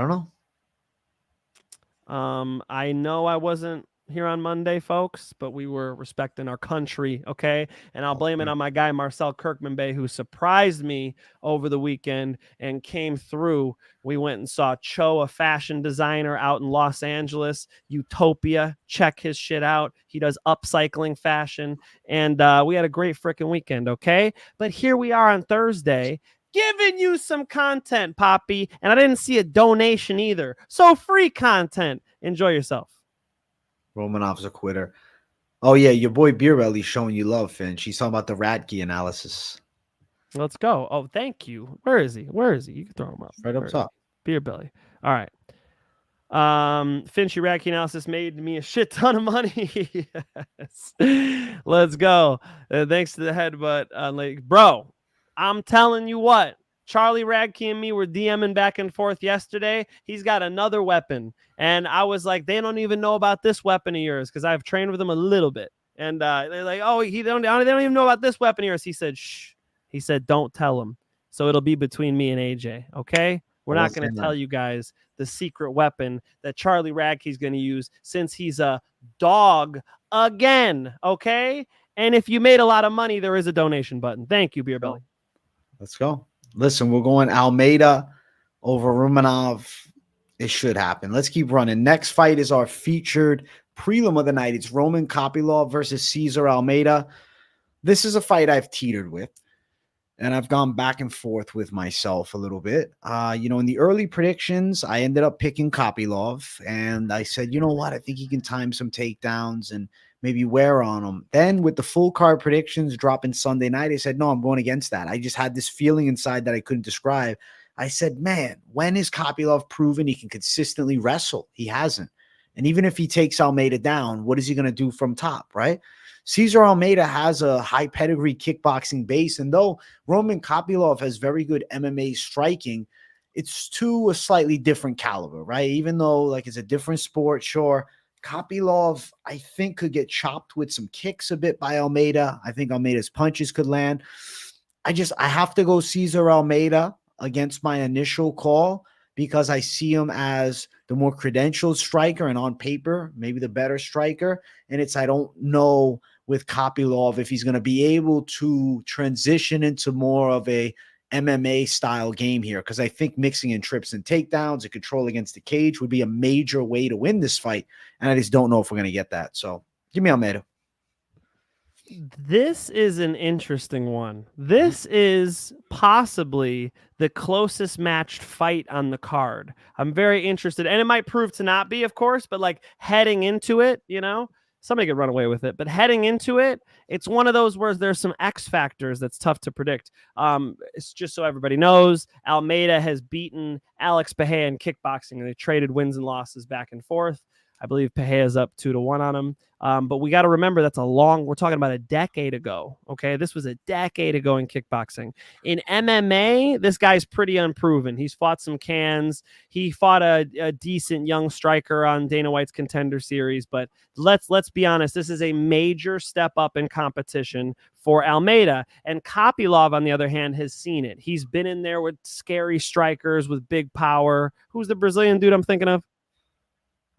know I wasn't here on Monday, folks, but we were respecting our country, okay? And I'll blame it on my guy, Marcel Kirkman Bay, who surprised me over the weekend and came through. We went and saw Cho, a fashion designer out in Los Angeles, Utopia. Check his shit out. He does upcycling fashion. And we had a great freaking weekend, okay? But here we are on Thursday, giving you some content, Poppy. And I didn't see a donation either. So free content. Enjoy yourself. Romanov's a quitter. Oh, yeah, your boy Beer Belly's showing you love, Finn. She's talking about the Radke analysis. Let's go. Oh, thank you. Where is he? Where is he? You can throw him up. Right up top. Beer Belly. All right. Finchy Radke analysis made me a shit ton of money. Yes. Let's go. Thanks to the headbutt. Bro, I'm telling you what. Charlie Radke and me were DMing back and forth yesterday. He's got another weapon. And I was like, they don't even know about this weapon of yours because I've trained with him a little bit. And they're like, oh, they don't even know about this weapon of yours. He said, shh. He said, don't tell him. So it'll be between me and AJ. Okay? We're not going to tell you guys the secret weapon that Charlie Radke's going to use since he's a dog again. Okay? And if you made a lot of money, there is a donation button. Thank you, Beer Belly. Let's go. Listen, we're going Almeida over Romanov. It should happen. Let's keep running. Next fight is our featured prelim of the night. It's Roman Kopylov versus César Almeida. This is a fight I've teetered with, and I've gone back and forth with myself a little bit. In the early predictions, I ended up picking Kopylov, and I said, you know what? I think he can time some takedowns and maybe wear on him. Then with the full card predictions dropping Sunday night, I said, no, I'm going against that. I just had this feeling inside that I couldn't describe. I said, man, when is Kopylov proven he can consistently wrestle? He hasn't. And even if he takes Almeida down, what is he going to do from top, right? César Almeida has a high pedigree kickboxing base, and though Roman Kopylov has very good MMA striking, it's to a slightly different caliber, right? Even though it's a different sport, sure. Kopylov, I think, could get chopped with some kicks a bit by Almeida. I think Almeida's punches could land. I have to go César Almeida against my initial call because I see him as the more credentialed striker and on paper, maybe the better striker. And I don't know with Kopylov if he's going to be able to transition into more of a MMA style game here, because I think mixing in trips and takedowns and control against the cage would be a major way to win this fight. And I just don't know if we're going to get that. So give me Almeida. This is an interesting one. This is possibly the closest matched fight on the card. I'm very interested, and it might prove to not be, of course, but heading into it, somebody could run away with it, but heading into it, it's one of those where there's some X factors that's tough to predict. It's just so everybody knows, Almeida has beaten Alex Pereira in kickboxing, and they traded wins and losses back and forth. I believe Pereira's up 2-1 on him. But we got to remember we're talking about a decade ago. Okay. This was a decade ago in kickboxing. In MMA, this guy's pretty unproven. He's fought some cans. He fought a decent young striker on Dana White's Contender Series. But let's be honest, this is a major step up in competition for Almeida. And Kopylov, on the other hand, has seen it. He's been in there with scary strikers with big power. Who's the Brazilian dude I'm thinking of?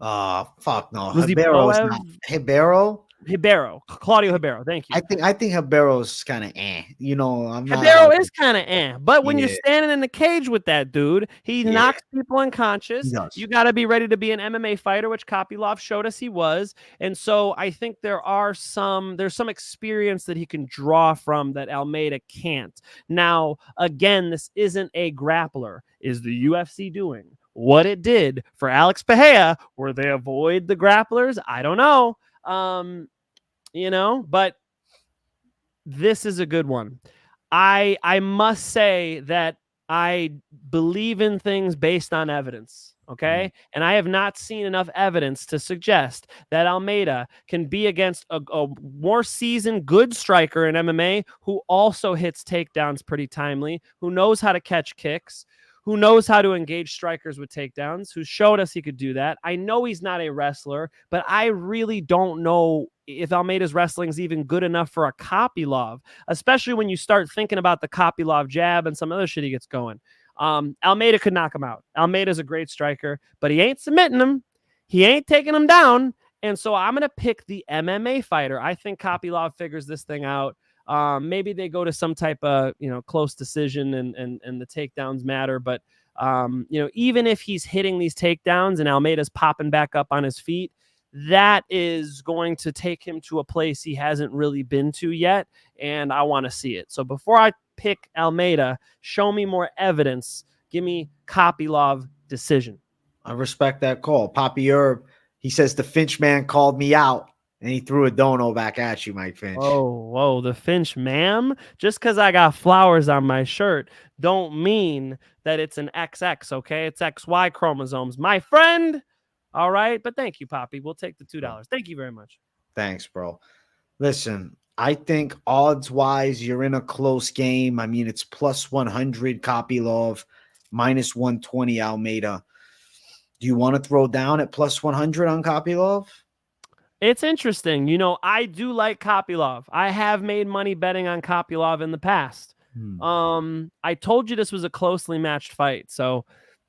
Fuck no. Was Ribeiro is not. Ribeiro? Claudio Ribeiro. Thank you. I think Ribeiro's kind of Ribeiro is kind of but when you're standing in the cage with that dude, he knocks people unconscious. You got to be ready to be an MMA fighter, which Kopylov showed us he was. And so I think there's some experience that he can draw from that Almeida can't. Now, again, this isn't a grappler. Is the UFC doing what it did for Alex Pereira, where they avoid the grapplers? I don't know. But this is a good one. I must say that I believe in things based on evidence. Okay. Mm-hmm. And I have not seen enough evidence to suggest that Almeida can be against a more seasoned, good striker in MMA who also hits takedowns pretty timely, who knows how to catch kicks, who knows how to engage strikers with takedowns, who showed us he could do that. I know he's not a wrestler, but I really don't know if Almeida's wrestling is even good enough for a Kopylov, especially when you start thinking about the Kopylov jab and some other shit he gets going. Almeida could knock him out. Almeida's a great striker, but he ain't submitting him. He ain't taking him down. And so I'm going to pick the MMA fighter. I think Kopylov figures this thing out. Maybe they go to some type of, close decision and the takedowns matter. But, even if he's hitting these takedowns and Almeida's popping back up on his feet, that is going to take him to a place he hasn't really been to yet. And I want to see it. So before I pick Almeida, show me more evidence. Give me Kopylov decision. I respect that call. Poppy Herb He says the Finch man called me out. And he threw a dono back at you, Mike Finch. Oh, whoa, the Finch ma'am? Just because I got flowers on my shirt don't mean that it's an XX, okay? It's XY chromosomes, my friend. All right, but thank you, Poppy. We'll take the $2. Thank you very much. Thanks, bro. Listen, I think odds-wise, you're in a close game. I mean, it's plus 100 Kopylov, minus 120 Almeida. Do you want to throw down at plus 100 on Kopylov? It's interesting. You know, I do like Kopylov. I have made money betting on Kopylov in the past. I told you this was a closely matched fight, so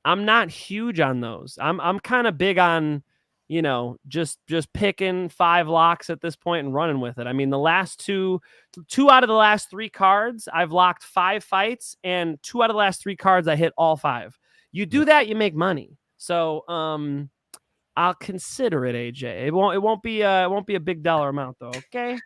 I'm not huge on those. I'm kind of big on, you know, just picking 5 locks at this point and running with it. I mean, the last two out of the last 3 cards, I've locked 5 fights, and 2 out of the last 3 cards, I hit all 5. You do that, you make money. So, I'll consider it, AJ. It won't be a big dollar amount though. Okay.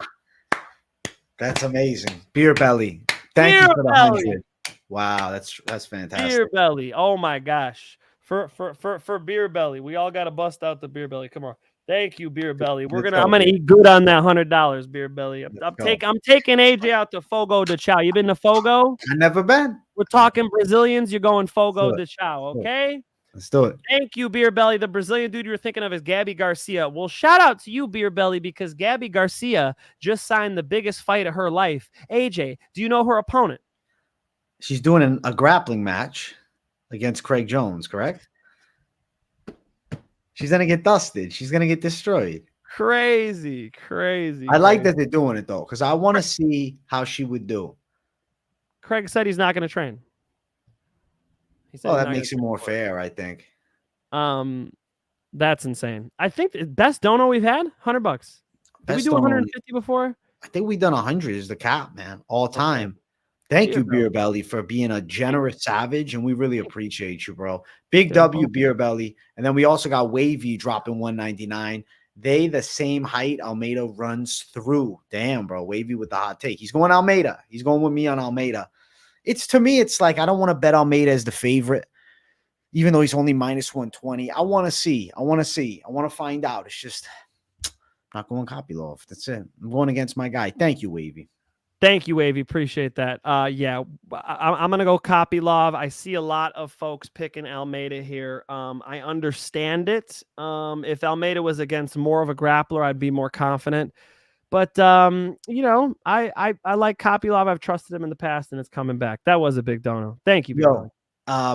That's amazing. Beer belly. Thank you for the 100. Wow, that's fantastic. Beer belly. Oh my gosh. For beer belly, we all got to bust out the beer belly. Come on. Thank you, beer belly. I'm gonna eat good on that $100, beer belly. I'm taking AJ out to Fogo de Chao. You been to Fogo? I never been. We're talking Brazilians. You're going Fogo de Chao. Okay. Let's do it. Thank you, Beer Belly. The Brazilian dude you were thinking of is Gabby Garcia. Well, shout out to you, Beer Belly, because Gabby Garcia just signed the biggest fight of her life. AJ, do you know her opponent? She's doing a grappling match against Craig Jones, correct? She's going to get dusted. She's going to get destroyed. Crazy. I like that they're doing it, though, because I want to see how she would do. Craig said he's not going to train. Well, that makes it more fair, I think. That's insane. I think the best dono we've had, $100. Did we do 150 before? I think we've done 100 is the cap, man, all time. Thank you, Beer Belly, for being a generous savage, and we really appreciate you, bro. Big W, Beer Belly. And then we also got Wavy dropping 199. They the same height Almeida runs through. Damn, bro. Wavy with the hot take. He's going Almeida. He's going with me on Almeida. To me, it's like I don't want to bet Almeida as the favorite, even though he's only minus 120. I want to see. I want to find out. It's just not going Kopylov. That's it. I'm going against my guy. Thank you, Wavy. Thank you, Wavy. Appreciate that. Yeah, I'm going to go Kopylov. I see a lot of folks picking Almeida here. I understand it. If Almeida was against more of a grappler, I'd be more confident. But, you know, I like Kopylov. I've trusted him in the past, and it's coming back. That was a big dono. Thank you, Beer Belly.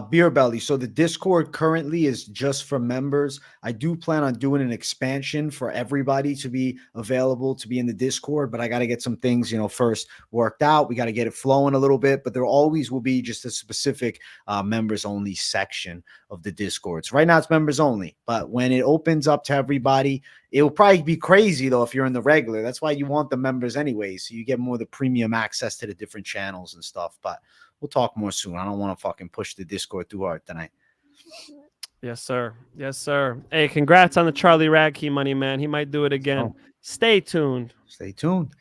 Beer Belly. So the Discord currently is just for members. I do plan on doing an expansion for everybody to be available to be in the Discord, but I got to get some things, you know, first worked out. We got to get it flowing a little bit, but there always will be just a specific members only section of the Discord. So right now it's members only, but when it opens up to everybody, it will probably be crazy though if you're in the regular. That's why you want the members anyway, so you get more of the premium access to the different channels and stuff. But we'll talk more soon. I don't want to fucking push the Discord too hard tonight. Yes, sir. Yes, sir. Hey, congrats on the Charlie Radke money, man. He might do it again. Stay tuned. Stay tuned.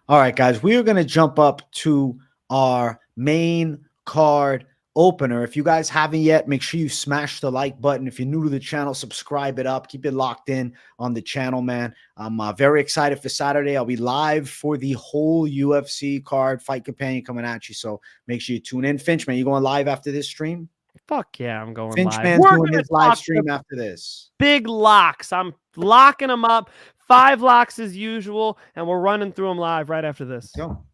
All right, guys. We are going to jump up to our main card opener. If you guys haven't yet, make sure you smash the like button. If you're new to the channel, subscribe it up. Keep it locked in on the channel, man. I'm very excited for Saturday. I'll be live for the whole UFC card, Fight Companion coming at you. So make sure you tune in. Finchman, you going live after this stream? Fuck yeah, I'm going Finchman's live. doing his live stream after this. Big locks. I'm locking them up. 5 locks as usual, and we're running through them live right after this. Go.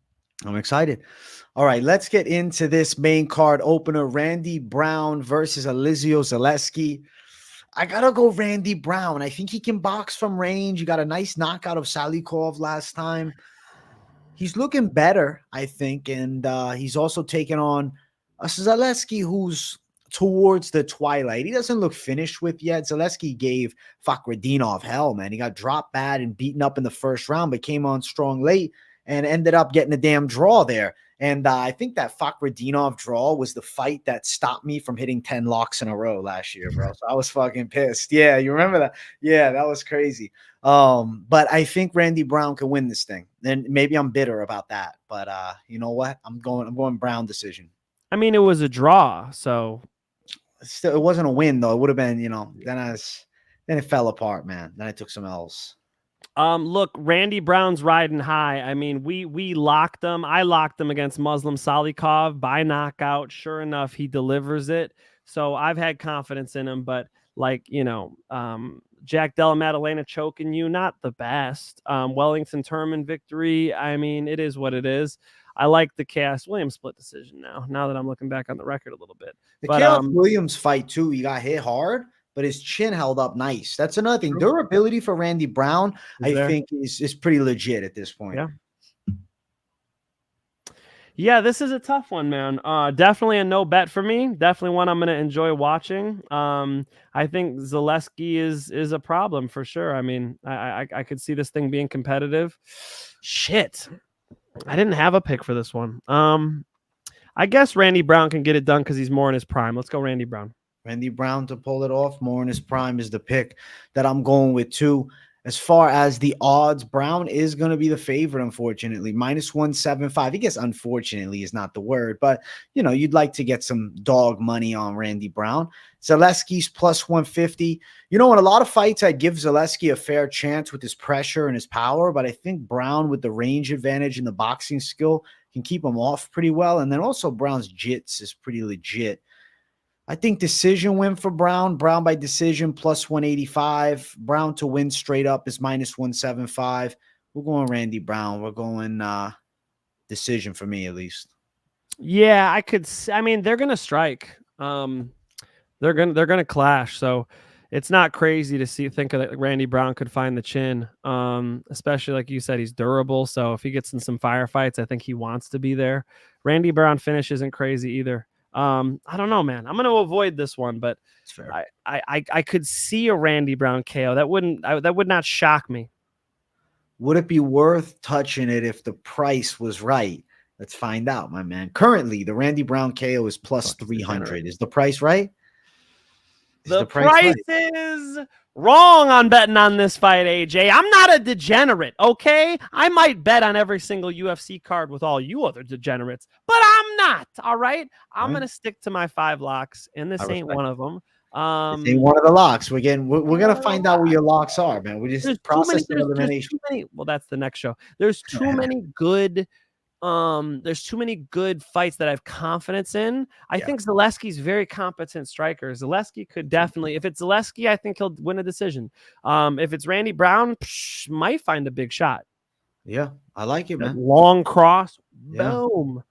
I'm excited. All right, let's get into this main card opener. Randy Brown versus Elizeu Zaleski. I got to go Randy Brown. I think he can box from range. He got a nice knockout of Salikov last time. He's looking better, I think, and he's also taken on a Zaleski who's towards the twilight. He doesn't look finished with yet. Zaleski gave Fakhretdinov hell, man. He got dropped bad and beaten up in the first round, but came on strong late and ended up getting a damn draw there. And I think that Fakhretdinov draw was the fight that stopped me from hitting 10 locks in a row last year, bro. So I was fucking pissed. Yeah, you remember that? Yeah, that was crazy. But I think Randy Brown can win this thing. And maybe I'm bitter about that. But you know what? I'm going Brown decision. I mean, it was a draw, so still, it wasn't a win though. It would have been, you know, then Then it fell apart, man. Then I took some L's. Look, Randy Brown's riding high. I mean, we locked him. I locked him against Muslim Salikov by knockout. Sure enough, he delivers it. So I've had confidence in him, but like, Jack Della Maddalena choking you, not the best. Wellington Turman victory. I mean, it is what it is. I like the Chaos Williams split decision now that I'm looking back on the record a little bit. The But Chaos Williams fight too, he got hit hard, but his chin held up nice. That's another thing. Durability for Randy Brown, I think is pretty legit at this point. Yeah, this is a tough one, man. Definitely a no bet for me. Definitely one I'm going to enjoy watching. I think Zaleski is a problem for sure. I mean, I could see this thing being competitive. Shit. I didn't have a pick for this one. I guess Randy Brown can get it done because he's more in his prime. Let's go Randy Brown. Randy Brown to pull it off. More in his prime is the pick that I'm going with too. As far as the odds, Brown is going to be the favorite, unfortunately. -175. I guess unfortunately is not the word, but, you'd like to get some dog money on Randy Brown. Zaleski's +150. In a lot of fights, I'd give Zaleski a fair chance with his pressure and his power, but I think Brown, with the range advantage and the boxing skill, can keep him off pretty well. And then also Brown's jits is pretty legit. I think decision win for Brown. Brown by decision +185. Brown to win straight up is -175. We're going Randy Brown. We're going decision for me, at least. Yeah, I mean, they're gonna strike. They're gonna clash. So it's not crazy to think that Randy Brown could find the chin. Especially like you said, he's durable. So if he gets in some firefights, I think he wants to be there. Randy Brown finish isn't crazy either. I don't know, man. I'm going to avoid this one, but I could see a Randy Brown KO. That would not shock me. Would it be worth touching it if the price was right? Let's find out, my man. Currently, the Randy Brown KO is +300. Is the price right? The price is wrong on betting on this fight, AJ. I'm not a degenerate, okay? I might bet on every single UFC card with all you other degenerates, but I'm not, all right? I'm going to stick to my 5 locks, and this ain't one of them. This ain't one of the locks. We're going to find out what your locks are, man. We just process the elimination. Well, that's the next show. There's too many good there's too many good fights that I have confidence in. I think Zaleski's very competent striker. Zaleski could definitely, if it's Zaleski, I think he'll win a decision. If it's Randy Brown, might find a big shot. Yeah, I like it, man. Long cross, boom.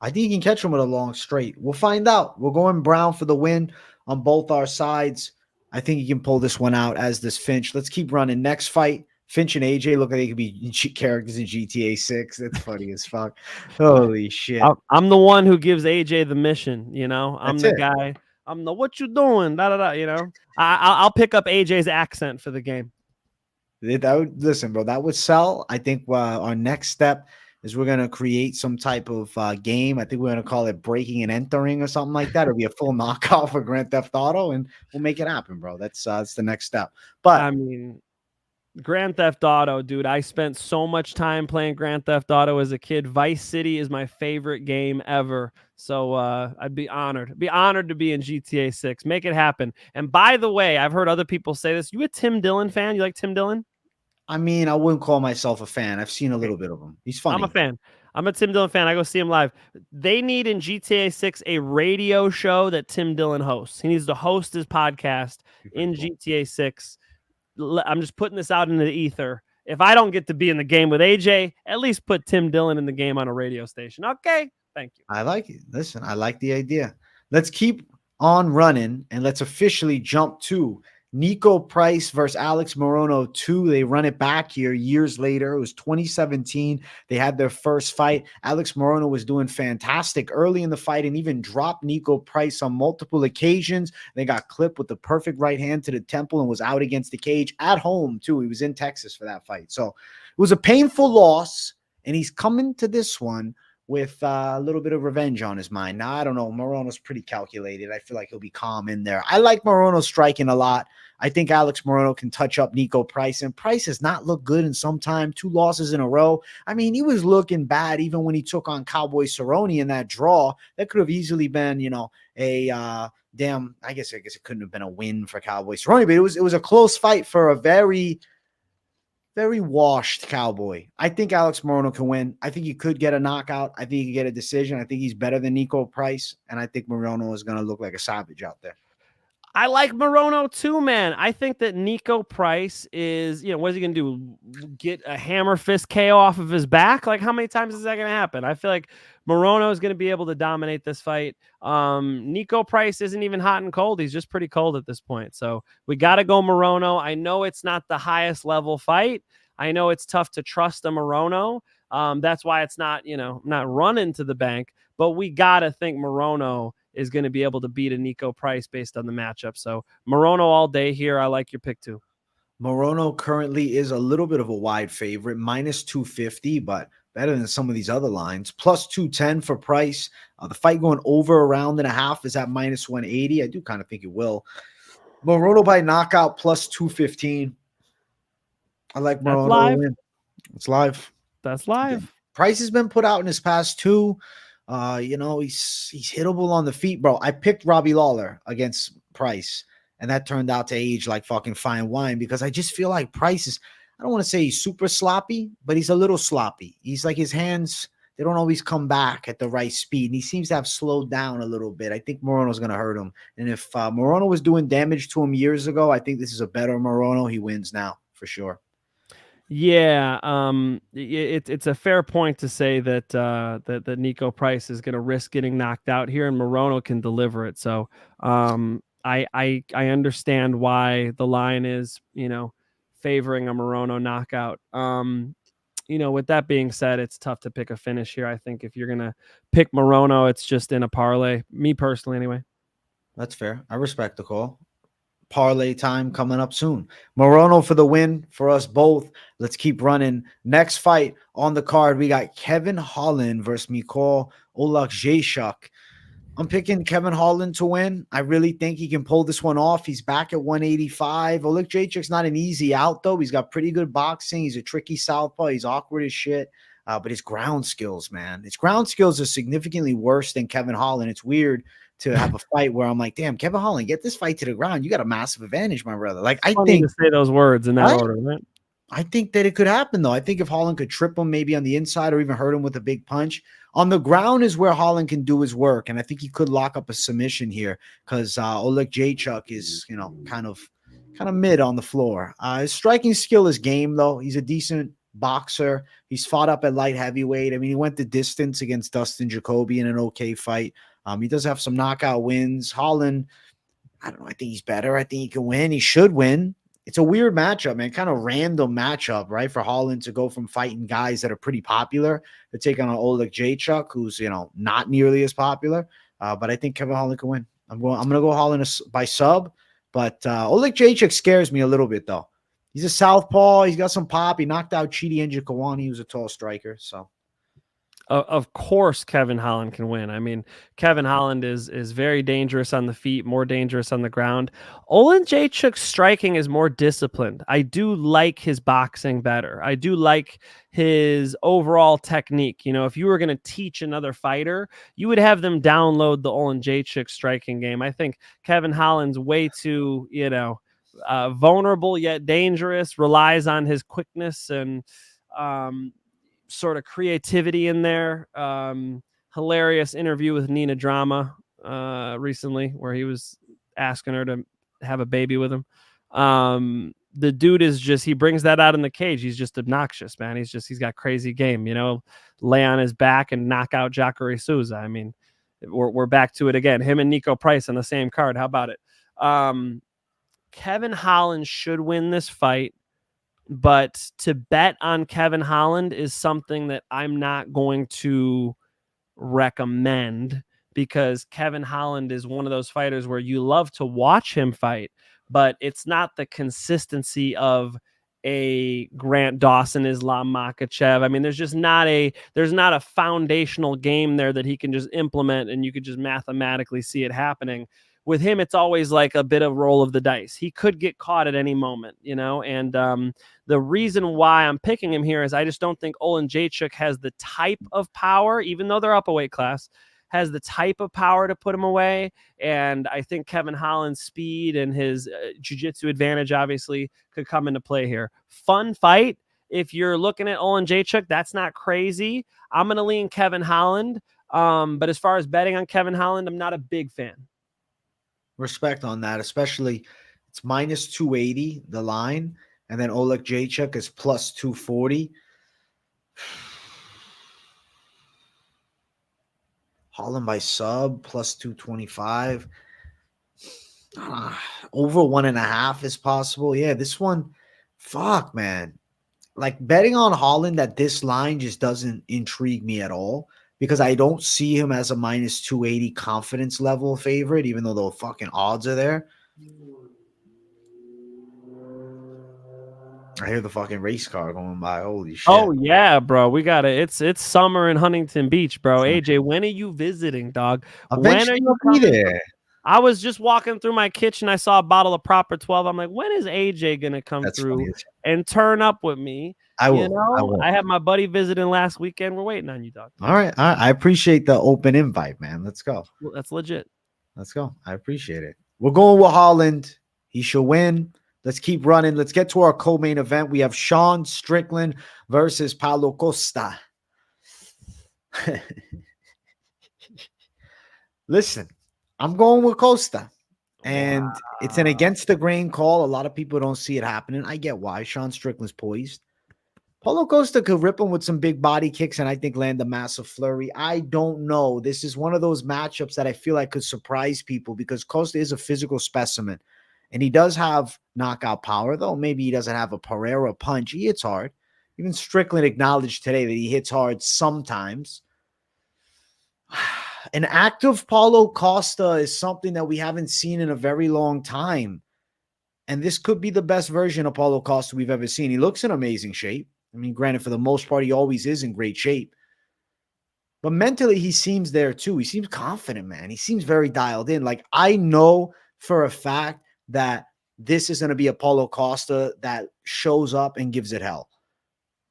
I think you can catch him with a long straight. We'll find out. We're going Brown for the win on both our sides. I think you can pull this one out as this Finch. Let's keep running. Next fight. Finch and AJ look like they could be characters in GTA 6. That's funny as fuck. Holy shit. I'm the one who gives AJ the mission, I'm the guy. I'm the what you doing? I'll pick up AJ's accent for the game. Listen, bro, that would sell. I think our next step is we're going to create some type of game. I think we're going to call it breaking and entering or something like that. It'll be a full knockoff of Grand Theft Auto, and we'll make it happen, bro. That's the next step. But I mean, Grand Theft Auto, dude. I spent so much time playing Grand Theft Auto as a kid. Vice City is my favorite game ever. So I'd be honored. To be in GTA 6. Make it happen. And by the way, I've heard other people say this. You a Tim Dillon fan? You like Tim Dillon? I mean, I wouldn't call myself a fan. I've seen a little bit of him. He's funny. I'm a fan. I'm a Tim Dillon fan. I go see him live. They need in GTA 6 a radio show that Tim Dillon hosts. He needs to host his podcast in GTA 6. I'm just putting this out into the ether. If I don't get to be in the game with AJ, at least put Tim Dillon in the game on a radio station. Okay. Thank you. I like it. Listen, I like the idea. Let's keep on running and let's officially jump to Niko Price versus Alex Morono 2. They run it back here years later. It was 2017. They had their first fight. Alex Morono was doing fantastic early in the fight and even dropped Niko Price on multiple occasions. They got clipped with the perfect right hand to the temple and was out against the cage at home too. He was in Texas for that fight. So it was a painful loss, and he's coming to this one with a little bit of revenge on his mind. Now, I don't know. Morono's pretty calculated. I feel like he'll be calm in there. I like Morono striking a lot. I think Alex Morono can touch up Niko Price, and Price has not looked good in some time. 2 losses in a row. I mean, he was looking bad even when he took on Cowboy Cerrone in that draw. That could have easily been, a damn. I guess it couldn't have been a win for Cowboy Cerrone, but it was a close fight for a very, very washed Cowboy. I think Alex Morono can win. I think he could get a knockout. I think he could get a decision. I think he's better than Niko Price, and I think Morono is going to look like a savage out there. I like Morono too, man. I think that Niko Price is, what is he going to do? Get a hammer fist KO off of his back? Like, how many times is that going to happen? I feel like Morono is going to be able to dominate this fight. Niko Price isn't even hot and cold. He's just pretty cold at this point. So we got to go Morono. I know it's not the highest level fight. I know it's tough to trust a Morono. That's why it's not, not running to the bank, but we got to think Morono is going to be able to beat a Niko Price based on the matchup. So Morono all day here. I like your pick too. Morono currently is a little bit of a wide favorite, minus 250, but better than some of these other lines. Plus 210 for Price. The fight going over a round and a half is at minus 180. I do kind of think it will. Morono by knockout plus 215. I like Morono to win. It's live. That's live. Yeah. Price has been put out in his past 2. He's hittable on the feet, bro. I picked Robbie Lawler against Price, and that turned out to age like fucking fine wine because I just feel like Price is, I don't want to say he's super sloppy, but he's a little sloppy. He's like his hands, they don't always come back at the right speed, and he seems to have slowed down a little bit. I think Morono's going to hurt him. And if Morono was doing damage to him years ago, I think this is a better Morono. He wins now for sure. Yeah, it's a fair point to say that that Niko Price is going to risk getting knocked out here, and Morono can deliver it. So I understand why the line is favoring a Morono knockout. With that being said, it's tough to pick a finish here. I think if you're gonna pick Morono, it's just in a parlay. Me personally, anyway. That's fair. I respect the call. Parlay time coming up soon. Morono for the win for us both. Let's keep running. Next fight on the card, we got Kevin Holland versus Mikhail Oleksiejczuk. I'm picking Kevin Holland to win. I really think he can pull this one off. He's back at 185. Oleksiejczuk's not an easy out, though. He's got pretty good boxing. He's a tricky southpaw. He's awkward as shit. But his ground skills, man. His ground skills are significantly worse than Kevin Holland. It's weird to have a fight where I'm like, damn, Kevin Holland, get this fight to the ground. You got a massive advantage, my brother. Like, I think to say those words in that order, right? I think that it could happen, though. I think if Holland could trip him maybe on the inside or even hurt him with a big punch, on the ground is where Holland can do his work. And I think he could lock up a submission here because Oleksiejczuk is, kind of mid on the floor. His striking skill is game, though. He's a decent boxer. He's fought up at light heavyweight. I mean, he went the distance against Dustin Jacoby in an okay fight. He does have some knockout wins. Holland, I don't know. I think he's better. I think he can win. He should win. It's a weird matchup, man. Kind of random matchup, right? For Holland to go from fighting guys that are pretty popular to take on an Oleksiejczuk, who's, not nearly as popular. But I think Kevin Holland can win. I'm going to go Holland by sub. But Oleksiejczuk scares me a little bit, though. He's a southpaw. He's got some pop. He knocked out Chidi Njokuani, who's a tall striker. So. Of course, Kevin Holland can win. I mean, Kevin Holland is very dangerous on the feet, more dangerous on the ground. Oleksiejczuk's striking is more disciplined. I do like his boxing better. I do like his overall technique. If you were going to teach another fighter, you would have them download the Oleksiejczuk striking game. I think Kevin Holland's way too, vulnerable yet dangerous, relies on his quickness and sort of creativity in there. Hilarious interview with Nina Drama recently where he was asking her to have a baby with him. The dude is just, he brings that out in the cage. He's just obnoxious, man. He's got crazy game, lay on his back and knock out Jacare Souza. I mean, we're back to it again. Him and Niko Price on the same card. How about it? Kevin Holland should win this fight. But to bet on Kevin Holland is something that I'm not going to recommend because Kevin Holland is one of those fighters where you love to watch him fight, but it's not the consistency of Grant Dawson Islam Makhachev. I mean, there's not a foundational game there that he can just implement and you could just mathematically see it happening. With him, it's always like a bit of roll of the dice. He could get caught at any moment, and the reason why I'm picking him here is I just don't think Oleksiejczuk has the type of power, even though they're up a weight class, has the type of power to put him away. And I think Kevin Holland's speed and his jiu-jitsu advantage obviously could come into play here. Fun fight. If you're looking at Oleksiejczuk, that's not crazy. I'm going to lean Kevin Holland. But as far as betting on Kevin Holland, I'm not a big fan. Respect on that, especially it's minus 280, the line, and then Oleksiejczuk is plus 240. Holland by sub plus 225. Over 1.5 is possible. Yeah, this one, fuck, man. Like betting on Holland at this line just doesn't intrigue me at all because I don't see him as a minus 280 confidence level favorite, even though the fucking odds are there. I hear the fucking race car going by. Holy shit. Oh, yeah, bro. We got it. It's summer in Huntington Beach, bro. AJ, when are you visiting, dog? When are you coming there? I was just walking through my kitchen. I saw a bottle of Proper 12. I'm like, when is AJ going to come through and turn up with me? I will. I had my buddy visiting last weekend. We're waiting on you, dog. All right. I appreciate the open invite, man. Let's go. Well, that's legit. Let's go. I appreciate it. We're going with Holland. He should win. Let's keep running. Let's get to our co-main event. We have Sean Strickland versus Paulo Costa. Listen, I'm going with Costa. And it's an against the grain call. A lot of people don't see it happening. I get why. Sean Strickland's poised. Paulo Costa could rip him with some big body kicks and I think land a massive flurry. I don't know. This is one of those matchups that I feel like could surprise people because Costa is a physical specimen. And he does have knockout power, though. Maybe he doesn't have a Pereira punch. He hits hard. Even Strickland acknowledged today that he hits hard sometimes. An active Paulo Costa is something that we haven't seen in a very long time. And this could be the best version of Paulo Costa we've ever seen. He looks in amazing shape. I mean, granted, for the most part, he always is in great shape. But mentally, he seems there, too. He seems confident, man. He seems very dialed in. Like, I know for a fact that this is going to be a Paulo Costa that shows up and gives it hell.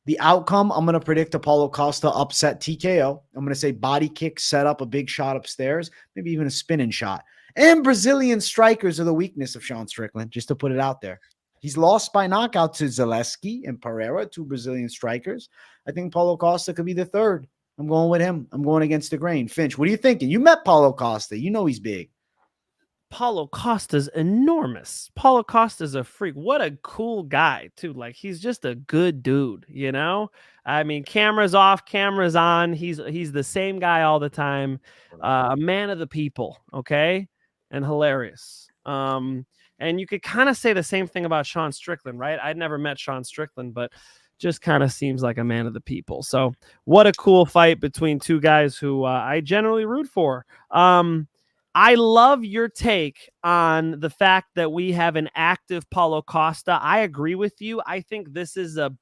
The outcome, I'm going to predict a Paulo Costa upset TKO. I'm going to say body kick, set up a big shot upstairs, maybe even a spinning shot. And Brazilian strikers are the weakness of Sean Strickland, just to put it out there. He's lost by knockout to Zaleski and Pereira, 2 Brazilian strikers. I think Paulo Costa could be the third. I'm going with him. I'm going against the grain. Finch, what are you thinking? You met Paulo Costa. You know he's big. Paulo Costa's enormous. Paulo Costa's a freak. What a cool guy, too. Like, he's just a good dude, I mean, cameras off, cameras on. He's the same guy all the time. A man of the people, okay? And hilarious. And you could kind of say the same thing about Sean Strickland, right? I'd never met Sean Strickland, but just kind of seems like a man of the people. So what a cool fight between two guys who I generally root for. I love your take on the fact that we have an active Paulo Costa. I agree with you. I think this is the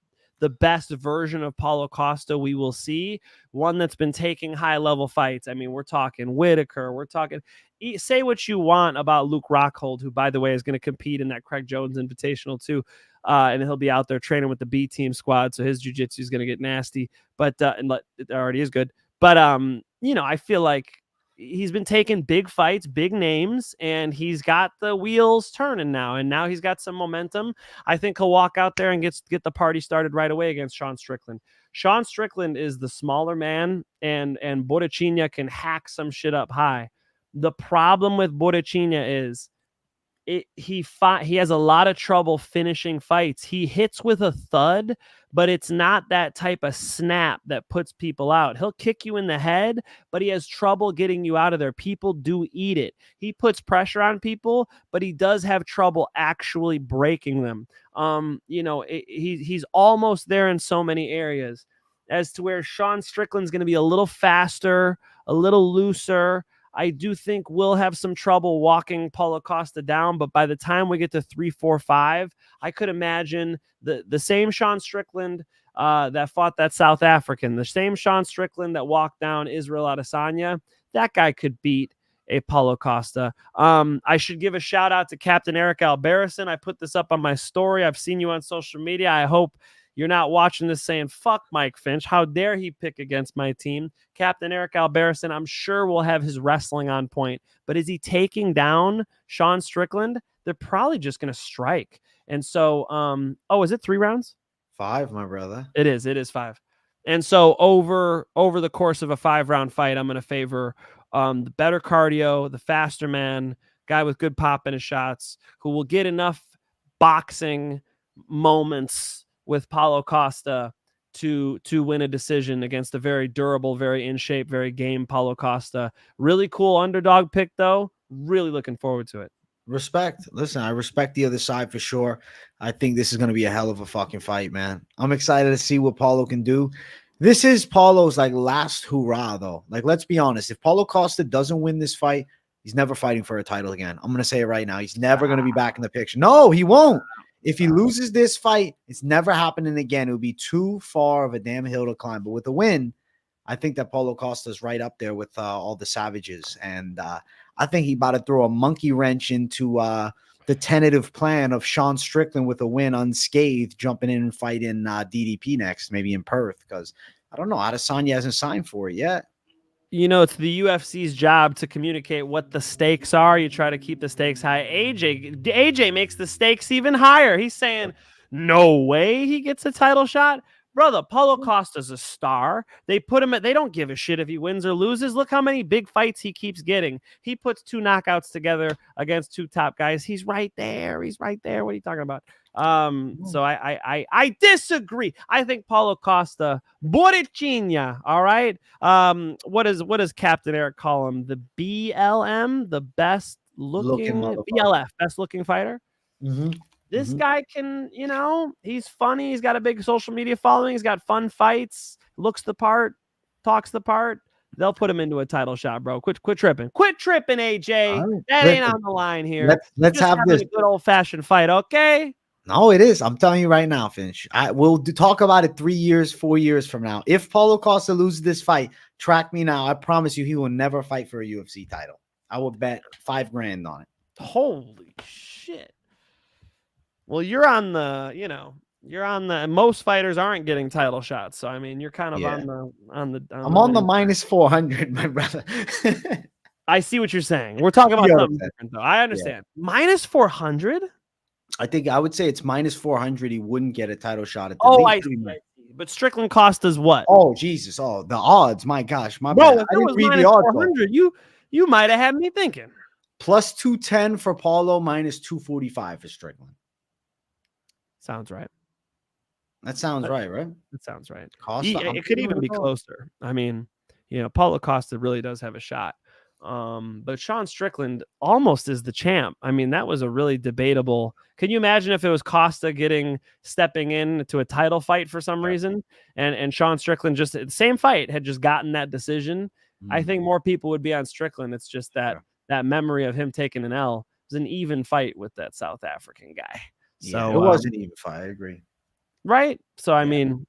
best version of Paulo Costa we will see, one that's been taking high-level fights. I mean, we're talking Whitaker. We're talking – say what you want about Luke Rockhold, who, by the way, is going to compete in that Craig Jones Invitational too, and he'll be out there training with the B-team squad, so his jiu-jitsu is going to get nasty. But and it already is good. But, I feel like he's been taking big fights, big names, and he's got the wheels turning now. And now he's got some momentum. I think he'll walk out there and get the party started right away against Sean Strickland. Sean Strickland is the smaller man, and Borrachinha can hack some shit up high. The problem with Borrachinha is he has a lot of trouble finishing fights. He hits with a thud, but it's not that type of snap that puts people out. He'll kick you in the head, but he has trouble getting you out of there. People do eat it. He puts pressure on people, but he does have trouble actually breaking them. He's almost there in so many areas as to where Sean Strickland's going to be a little faster, a little looser. I do think we'll have some trouble walking Paulo Costa down, but by the time we get to 3, 4, 5, I could imagine the same Sean Strickland that fought that South African, the same Sean Strickland that walked down Israel Adesanya, that guy could beat a Paulo Costa. I should give a shout out to Captain Eric Alberison. I put this up on my story. I've seen you on social media. I hope you're not watching this saying, fuck Mike Finch. How dare he pick against my team? Captain Eric Alberison, I'm sure will have his wrestling on point. But is he taking down Sean Strickland? They're probably just going to strike. And so, is it 3 rounds? 5, my brother. It is 5. And so over the course of a 5-round fight, I'm going to favor the better cardio, the faster man, guy with good pop in his shots, who will get enough boxing moments with Paulo Costa to win a decision against a very durable, very in shape, very game Paulo Costa. Really cool underdog pick, though. Really looking forward to it. Respect. Listen, I respect the other side for sure. I think this is going to be a hell of a fucking fight, man. I'm excited to see what Paulo can do. This is Paulo's like last hurrah, though. Like, let's be honest. If Paulo Costa doesn't win this fight, he's never fighting for a title again. I'm going to say it right now. He's never going to be back in the picture. No, he won't. If he loses this fight, it's never happening again. It would be too far of a damn hill to climb. But with a win, I think that Paulo Costa is right up there with all the savages. And I think he about to throw a monkey wrench into the tentative plan of Sean Strickland with a win unscathed, jumping in and fighting DDP next, maybe in Perth. Because, I don't know, Adesanya hasn't signed for it yet. You know, it's the UFC's job to communicate what the stakes are. You try to keep the stakes high. AJ makes the stakes even higher. He's saying, no way he gets a title shot. Brother, Paulo Costa's a star. They put him at, they don't give a shit if he wins or loses. Look how many big fights he keeps getting. He puts 2 knockouts together against 2 top guys. He's right there. He's right there. What are you talking about? So I disagree. I think Paulo Costa, Borichinha, all right? What does Captain Eric call him? The BLM, the best looking BLF, best looking fighter? Mm-hmm. This guy can, you know, he's funny. He's got a big social media following. He's got fun fights, looks the part, talks the part. They'll put him into a title shot, bro. Quit tripping. Quit tripping, AJ. Right. That ain't on the line here. Let's have this a good old-fashioned fight, okay? No, it is. I'm telling you right now, Finch. We'll talk about it 3 years, 4 years from now. If Paulo Costa loses this fight, track me now. I promise you he will never fight for a UFC title. I would bet $5,000 on it. Holy shit. Well, you're on the, most fighters aren't getting title shots. So, I mean, you're kind of on the I'm on the minus 400, my brother. I see what you're saying. We're talking about something different, though. I understand. Yeah. Minus 400? I would say it's minus 400. He wouldn't get a title shot at the I see. But Strickland Costa's what? Oh, Jesus. Oh, the odds. My gosh. My bad. If it was minus 400, you might have had me thinking. Plus 210 for Paulo, minus 245 for Strickland. Sounds right. That sounds right? That sounds right. Costa, it could even be closer. I mean, you know, Paulo Costa really does have a shot. But Sean Strickland almost is the champ. I mean, that was a really debatable. Can you imagine if it was Costa stepping in to a title fight for some reason, and Sean Strickland just the same fight had just gotten that decision? I think more people would be on Strickland. It's just that memory of him taking an L. It was an even fight with that South African guy. So it was an even fight. I agree. Right. So I mean,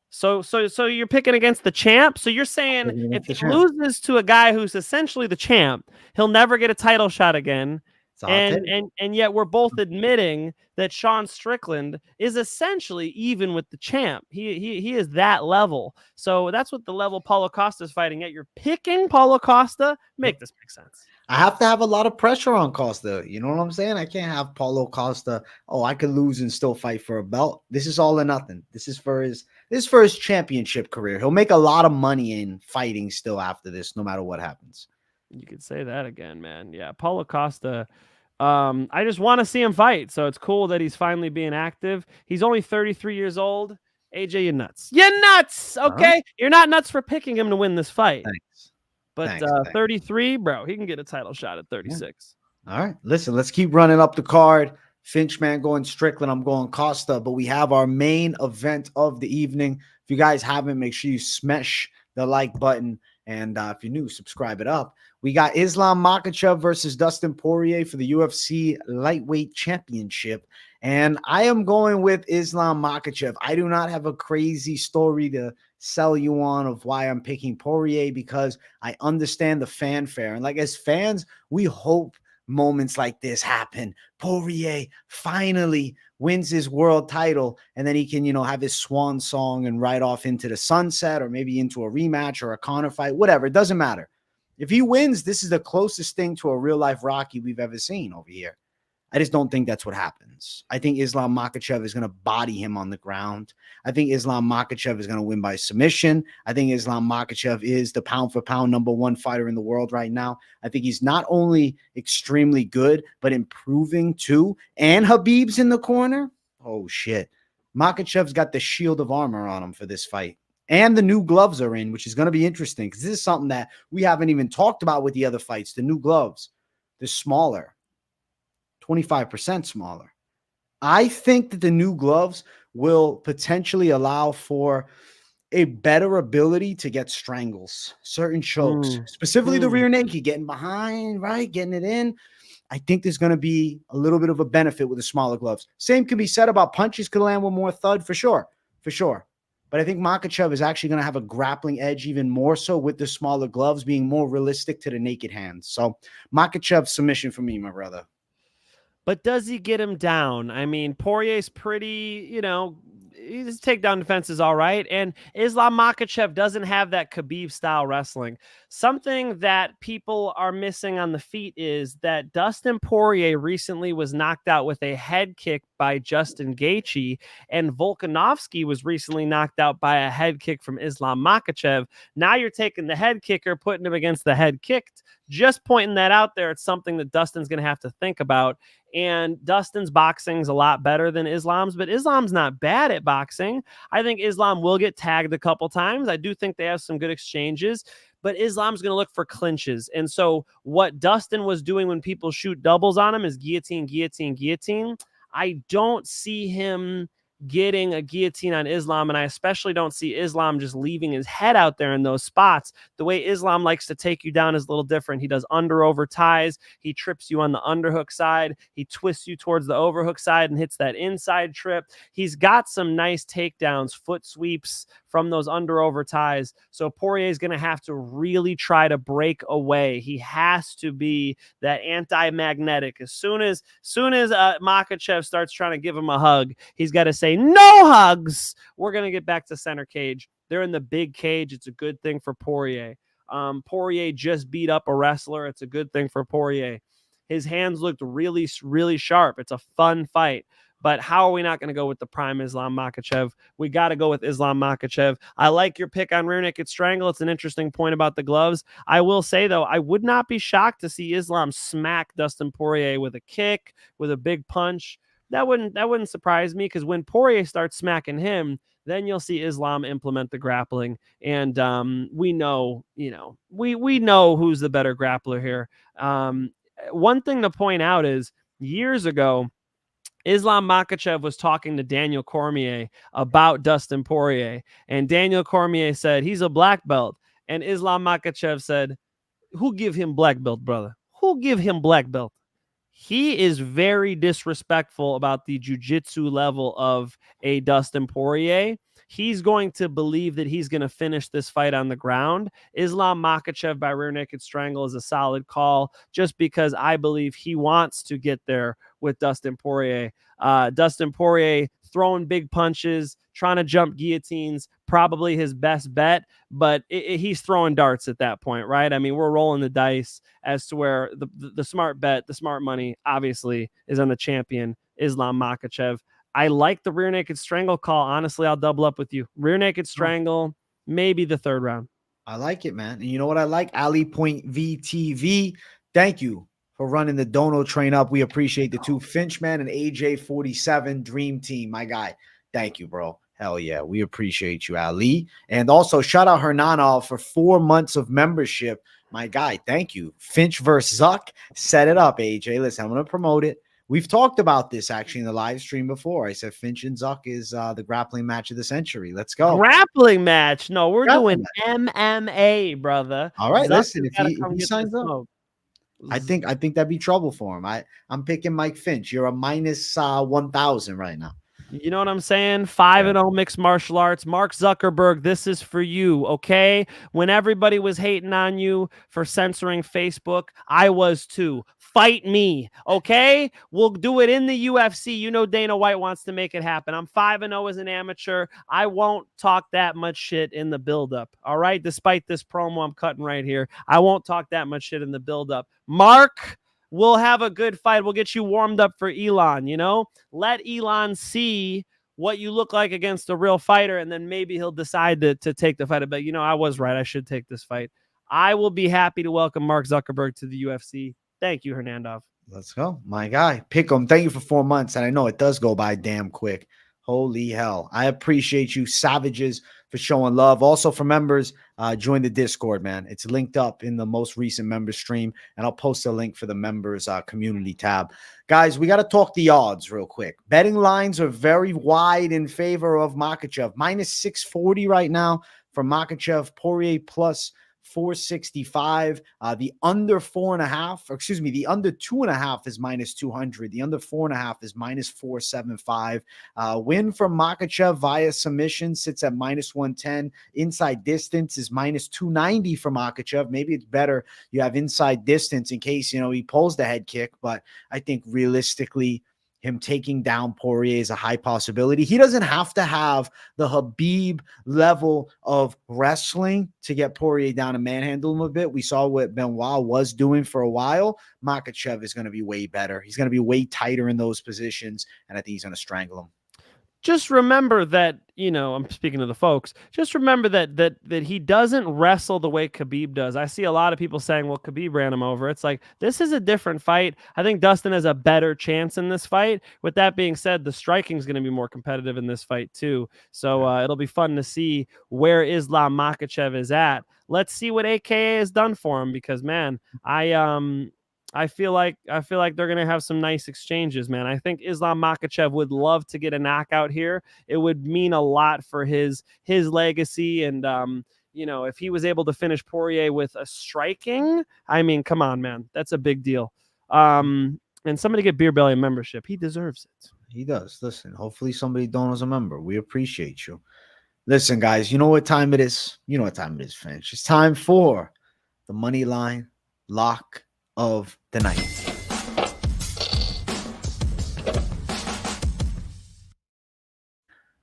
so you're picking against the champ. So you're saying if he loses to a guy who's essentially the champ, he'll never get a title shot again. And yet we're both admitting that Sean Strickland is essentially even with the champ. He is that level. So that's what the level Paulo Costa is fighting at. You're picking Paulo Costa. Make this make sense. I have to have a lot of pressure on Costa. You know what I'm saying? I can't have Paulo Costa. Oh, I could lose and still fight for a belt. This is all or nothing. This is for his championship career. He'll make a lot of money in fighting still after this, no matter what happens. You could say that again, man. Yeah, Paulo Costa. I just want to see him fight. So it's cool that he's finally being active. He's only 33 years old. AJ, you're nuts. You're nuts. Okay. You're not nuts for picking him to win this fight. Thanks. But Thanks. 33, bro, he can get a title shot at 36. Yeah. All right. Listen, let's keep running up the card. Finchman going Strickland. I'm going Costa. But we have our main event of the evening. If you guys haven't, make sure you smash the like button. And if you're new, subscribe it up. We got Islam Makhachev versus Dustin Poirier for the UFC lightweight championship. And I am going with Islam Makhachev. I do not have a crazy story to sell you on of why I'm picking Poirier, because I understand the fanfare. And like, as fans, we hope moments like this happen. Poirier finally wins his world title, and then he can, have his swan song and ride off into the sunset, or maybe into a rematch or a Conor fight, whatever. It doesn't matter. If he wins, this is the closest thing to a real life Rocky we've ever seen over here. I just don't think that's what happens. I think Islam Makhachev is going to body him on the ground. I think Islam Makhachev is going to win by submission. I think Islam Makhachev is the pound for pound #1 fighter in the world right now. I think he's not only extremely good, but improving too. And Khabib's in the corner. Oh, shit. Makhachev's got the shield of armor on him for this fight. And the new gloves are in, which is going to be interesting, because this is something that we haven't even talked about with the other fights. The new gloves, they're smaller, 25% smaller. I think that the new gloves will potentially allow for a better ability to get strangles, certain chokes, specifically the rear naked, getting behind, right, getting it in. I think there's going to be a little bit of a benefit with the smaller gloves. Same can be said about punches could land with more thud, for sure. But I think Makhachev is actually going to have a grappling edge even more so with the smaller gloves being more realistic to the naked hands. So Makhachev submission for me, my brother. But does he get him down? I mean, Poirier's pretty, his takedown defense is all right. And Islam Makhachev doesn't have that Khabib-style wrestling. Something that people are missing on the feet is that Dustin Poirier recently was knocked out with a head kick by Justin Gaethje, and Volkanovski was recently knocked out by a head kick from Islam Makhachev. Now you're taking the head kicker, putting him against the head kicked. Just pointing that out there. It's something that Dustin's going to have to think about. And Dustin's boxing's a lot better than Islam's, but Islam's not bad at boxing. I think Islam will get tagged a couple times. I do think they have some good exchanges, but Islam's going to look for clinches. And so what Dustin was doing when people shoot doubles on him is guillotine, guillotine, guillotine. I don't see him getting a guillotine on Islam, and I especially don't see Islam just leaving his head out there in those spots. The way Islam likes to take you down is a little different. He does under-over ties. He trips you on the underhook side. He twists you towards the overhook side and hits that inside trip. He's got some nice takedowns, foot sweeps from those under-over ties. So Poirier is going to have to really try to break away. He has to be that anti-magnetic. As soon as Makhachev starts trying to give him a hug, he's got to say, no hugs. We're going to get back to center cage. They're in the big cage. It's a good thing for Poirier. Poirier just beat up a wrestler. It's a good thing for Poirier. His hands looked really, really sharp. It's a fun fight. But how are we not going to go with the prime Islam Makhachev? We got to go with Islam Makhachev. I like your pick on rear naked strangle. It's an interesting point about the gloves. I will say, though, I would not be shocked to see Islam smack Dustin Poirier with a kick, with a big punch. That wouldn't surprise me, because when Poirier starts smacking him, then you'll see Islam implement the grappling. And we know who's the better grappler here. One thing to point out is years ago, Islam Makhachev was talking to Daniel Cormier about Dustin Poirier, and Daniel Cormier said he's a black belt, and Islam Makhachev said, "Who give him black belt, brother? Who give him black belt?" He is very disrespectful about the jiu-jitsu level of a Dustin Poirier. He's going to believe that he's going to finish this fight on the ground. Islam Makhachev by rear naked strangle is a solid call, just because I believe he wants to get there with Dustin Poirier. Dustin Poirier throwing big punches, trying to jump guillotines, probably his best bet, but he's throwing darts at that point, right? I mean, we're rolling the dice as to where the smart bet, the smart money, obviously, is on the champion, Islam Makhachev. I like the rear naked strangle call. Honestly, I'll double up with you. Rear naked strangle, maybe the third round. I like it, man. And you know what I like? Ali Point VTV. Thank you for running the dono train up. We appreciate the two. Finchman and AJ47 Dream Team, my guy. Thank you, bro. Hell yeah. We appreciate you, Ali. And also shout out Hernanov for 4 months of membership. My guy, thank you. Finch versus Zuck. Set it up, AJ. Listen, I'm going to promote it. We've talked about this actually in the live stream before. I said Finch and Zuck is the grappling match of the century. Let's go. Grappling match. No, we're Grappling doing MMA, brother. All right, Zuck listen, has if gotta he come get signs this up, smoke. I think that'd be trouble for him. I'm picking Mike Finch. You're a minus 1,000 right now. You know what I'm saying? 5-0 mixed martial arts. Mark Zuckerberg, this is for you, okay? When everybody was hating on you for censoring Facebook, I was too. Fight me, okay? We'll do it in the UFC. You know Dana White wants to make it happen. I'm 5-0 as an amateur. I won't talk that much shit in the buildup, all right? Despite this promo I'm cutting right here, I won't talk that much shit in the buildup. Mark, we'll have a good fight. We'll get you warmed up for Elon, you know? Let Elon see what you look like against a real fighter, and then maybe he'll decide to take the fight. But, you know, I was right. I should take this fight. I will be happy to welcome Mark Zuckerberg to the UFC. Thank you, Hernandez. Let's go. My guy. Pick him. Thank you for 4 months. And I know it does go by damn quick. Holy hell. I appreciate you, savages, for showing love. Also, for members, join the Discord, man. It's linked up in the most recent member stream, and I'll post a link for the members community tab. Guys, we got to talk the odds real quick. Betting lines are very wide in favor of Makhachev. Minus 640 right now for Makhachev. Poirier plus 465. The under 4.5, or excuse me, the under 2.5 is minus 200. The under 4.5 is minus 475. Win from Makhachev via submission sits at minus 110. Inside distance is minus 290 for Makhachev. Maybe it's better you have inside distance in case, you know, he pulls the head kick, but I think realistically, him taking down Poirier is a high possibility. He doesn't have to have the Khabib level of wrestling to get Poirier down and manhandle him a bit. We saw what Benoit was doing for a while. Makhachev is going to be way better. He's going to be way tighter in those positions, and I think he's going to strangle him. Just remember that, you know, I'm speaking to the folks, just remember that he doesn't wrestle the way Khabib does. I see a lot of people saying, well, Khabib ran him over. It's like, this is a different fight. I think Dustin has a better chance in this fight. With that being said, the striking is going to be more competitive in this fight too. So it'll be fun to see where Islam Makhachev is at. Let's see what AKA has done for him, because, man, I feel like they're going to have some nice exchanges, man. I think Islam Makhachev would love to get a knockout here. It would mean a lot for his legacy. And, you know, if he was able to finish Poirier with a striking, I mean, come on, man. That's a big deal. And somebody get Beer Belly a membership. He deserves it. He does. Listen, hopefully somebody donors a member. We appreciate you. Listen, guys, you know what time it is? You know what time it is, Finch. It's time for the Moneyline lock of the night.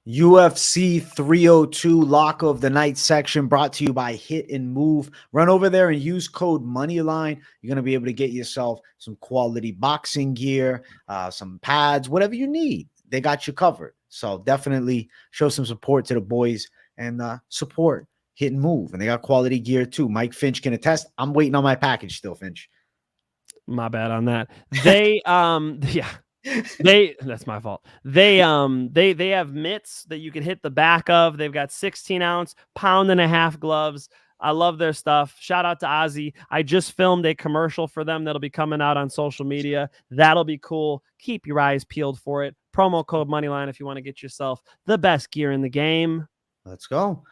UFC 302 lock of the night section brought to you by Hit and Move. Run over there and use code Moneyline. You're going to be able to get yourself some quality boxing gear, some pads, whatever you need. They got you covered. So definitely show some support to the boys and support Hit and Move. And they got quality gear too. Mike Finch can attest. I'm waiting on my package still, Finch. My bad on that. They that's my fault. They have mitts that you can hit the back of. They've got 16-ounce, 1.5 pound gloves. I love their stuff. Shout out to Ozzy. I just filmed a commercial for them that'll be coming out on social media. That'll be cool. Keep your eyes peeled for it. Promo code Moneyline if you want to get yourself the best gear in the game. Let's go.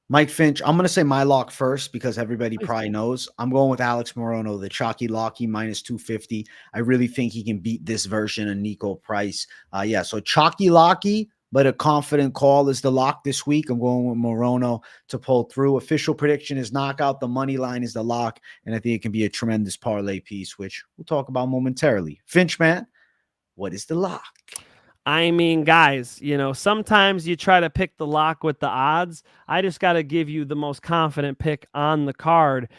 Mike Finch, I'm going to say my lock first because everybody probably knows. I'm going with Alex Morono, the Chalky Locky, minus 250. I really think he can beat this version of Niko Price. So Chalky Locky, but a confident call is the lock this week. I'm going with Morono to pull through. Official prediction is knockout. The money line is the lock, and I think it can be a tremendous parlay piece, which we'll talk about momentarily. Finch, man, what is the lock? I mean, guys, you know, sometimes you try to pick the lock with the odds. I just got to give you the most confident pick on the card.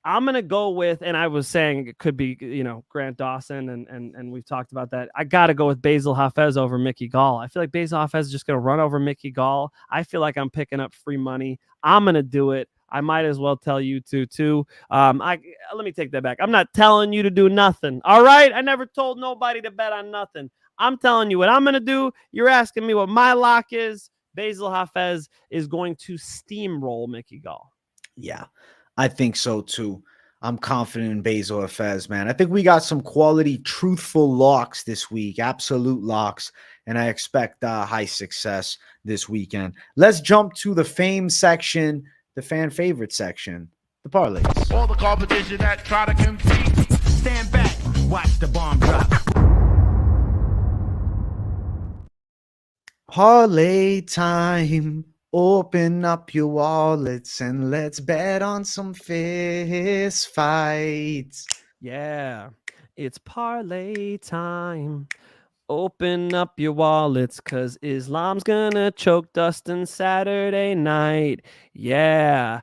I'm going to go with, and I was saying it could be, you know, Grant Dawson, and we've talked about that. I got to go with Bassil Hafez over Mickey Gall. I feel like Bassil Hafez is just going to run over Mickey Gall. I feel like I'm picking up free money. I'm going to do it. I might as well tell you to too. Let me take that back. I'm not telling you to do nothing. All right. I never told nobody to bet on nothing. I'm telling you what I'm going to do. You're asking me what my lock is. Bassil Hafez is going to steamroll Mickey Gall. Yeah, I think so too. I'm confident in Bassil Hafez, man. I think we got some quality, truthful locks this week, absolute locks, and I expect high success this weekend. Let's jump to the fame section, the fan favorite section, the parlays. All the competition that try to compete, stand back, watch the bomb drop. Parlay time. Open up your wallets and let's bet on some fist fights. Yeah, it's parlay time. Open up your wallets because Islam's gonna choke Dustin Saturday night. Yeah.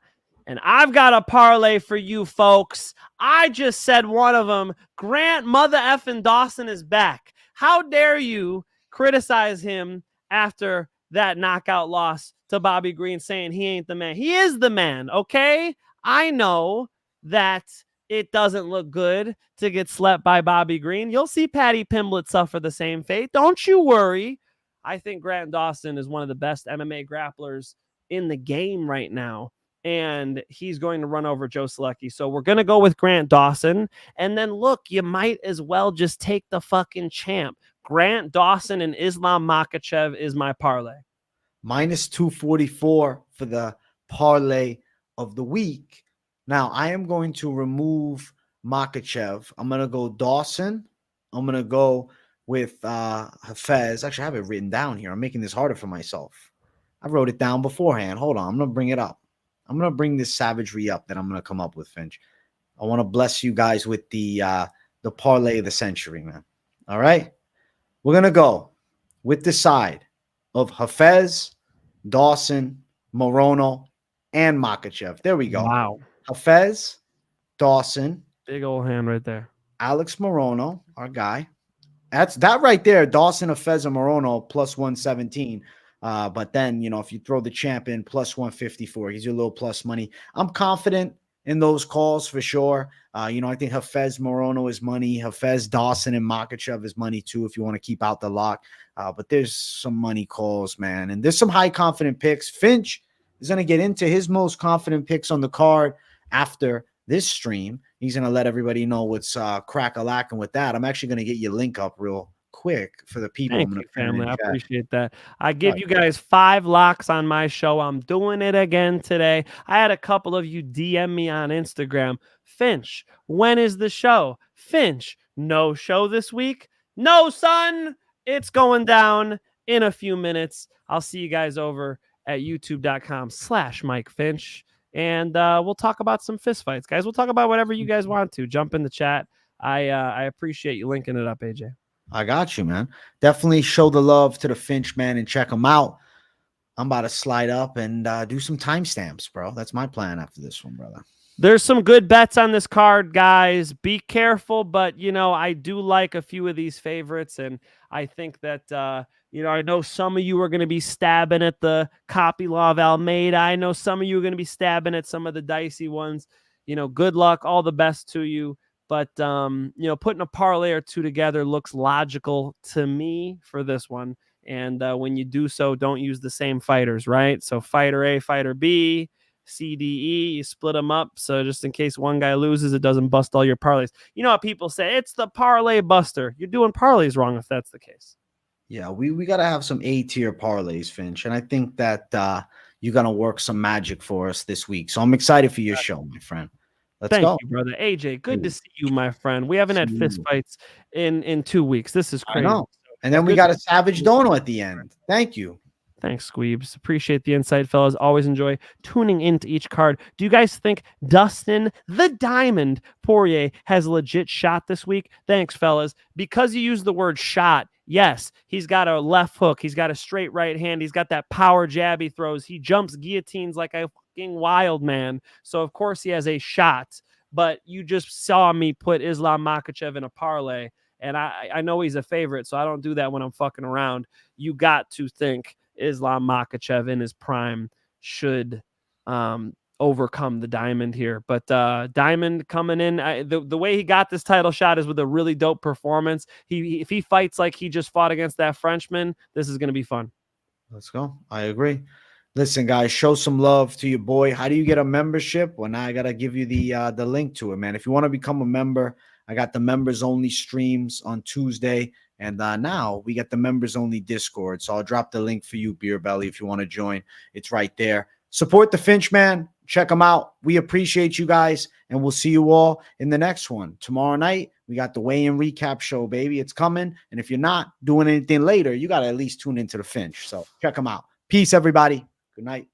And I've got a parlay for you folks. I just said one of them. Grant Mother effing Dawson is back. How dare you criticize him after that knockout loss to Bobby Green, saying he ain't the man. He is the man, okay? I know that it doesn't look good to get slept by Bobby Green. You'll see Patty Pimblett suffer the same fate. Don't you worry. I think Grant Dawson is one of the best MMA grapplers in the game right now, and he's going to run over Joe Solecki. So we're going to go with Grant Dawson, and then look, you might as well just take the fucking champ. Grant Dawson and Islam Makhachev is my parlay. Minus 244 for the parlay of the week. Now, I am going to remove Makhachev. I'm going to go Dawson. I'm going to go with Hafez. Actually, I have it written down here. I'm making this harder for myself. I wrote it down beforehand. Hold on. I'm going to bring it up. I'm going to bring this savagery up that I'm going to come up with, Finch. I want to bless you guys with the parlay of the century, man. All right? We're going to go with the side of Hafez, Dawson, Morono, and Makhachev. There we go. Wow. Hafez, Dawson. Big old hand right there. Alex Morono, our guy. That's that right there. Dawson, Hafez, and Morono plus 117. But then, if you throw the champ in plus 154, gives you a little plus money. I'm confident in those calls for sure. I think Hafez, Morono is money. Hafez, Dawson, and Makhachev is money too if you want to keep out the lock. But there's some money calls, man. And there's some high confident picks. Finch is going to get into his most confident picks on the card after this stream. He's going to let everybody know what's crack-a-lacking with that. I'm actually going to get your link up real quick for the people. Thank you, family. I appreciate that. I give you guys 5 locks on my show. I'm doing it again today. I had a couple of you DM me on Instagram. Finch, when is the show? Finch, no show this week? No, son. It's going down in a few minutes. I'll see you guys over at youtube.com/Mike Finch. And we'll talk about some fist fights, guys. We'll talk about whatever you guys want to. Jump in the chat. I appreciate you linking it up, AJ. I got you, man. Definitely show the love to the Finch, man, and check them out. I'm about to slide up and do some timestamps, bro. That's my plan after this one, brother. There's some good bets on this card, guys. Be careful, but, I do like a few of these favorites, and I think that, I know some of you are going to be stabbing at the Kopylov Almeida. I know some of you are going to be stabbing at some of the dicey ones. Good luck. All the best to you. But, putting a parlay or two together looks logical to me for this one. And when you do so, don't use the same fighters, right? So fighter A, fighter B, C, D, E, you split them up. So just in case one guy loses, it doesn't bust all your parlays. You know how people say, it's the parlay buster. You're doing parlays wrong if that's the case. Yeah, we got to have some A-tier parlays, Finch. And I think that you're going to work some magic for us this week. So I'm excited for your show, my friend. Let's go. Thank you, brother. AJ, good to see you, my friend. We haven't had fist fights in 2 weeks. This is crazy. I know. And then we got a Savage Dono at the end. Thank you. Thanks, Squeebs. Appreciate the insight, fellas. Always enjoy tuning into each card. Do you guys think Dustin, the Diamond Poirier, has a legit shot this week? Thanks, fellas. Because you used the word shot, yes, he's got a left hook. He's got a straight right hand. He's got that power jab he throws. He jumps guillotines like a fucking wild man. So, of course, he has a shot. But you just saw me put Islam Makhachev in a parlay. And I know he's a favorite, so I don't do that when I'm fucking around. You got to think Islam Makhachev in his prime should overcome the Diamond here. But Diamond coming in, the way he got this title shot is with a really dope performance. If he fights like he just fought against that Frenchman, this is going to be fun. Let's go. I agree. Listen, guys, show some love to your boy. How do you get a membership? Well, now I gotta give you the link to it, man. If you want to become a member, I got the members only streams on Tuesday, and now we got the members only Discord. So I'll drop the link for you, Beer Belly, if you want to join. It's right there. Support the Finch, man. Check them out. We appreciate you guys, and we'll see you all in the next one. Tomorrow night, we got the weigh-in recap show, baby. It's coming. And if you're not doing anything later, you got to at least tune into the Finch. So check them out. Peace, everybody. Good night.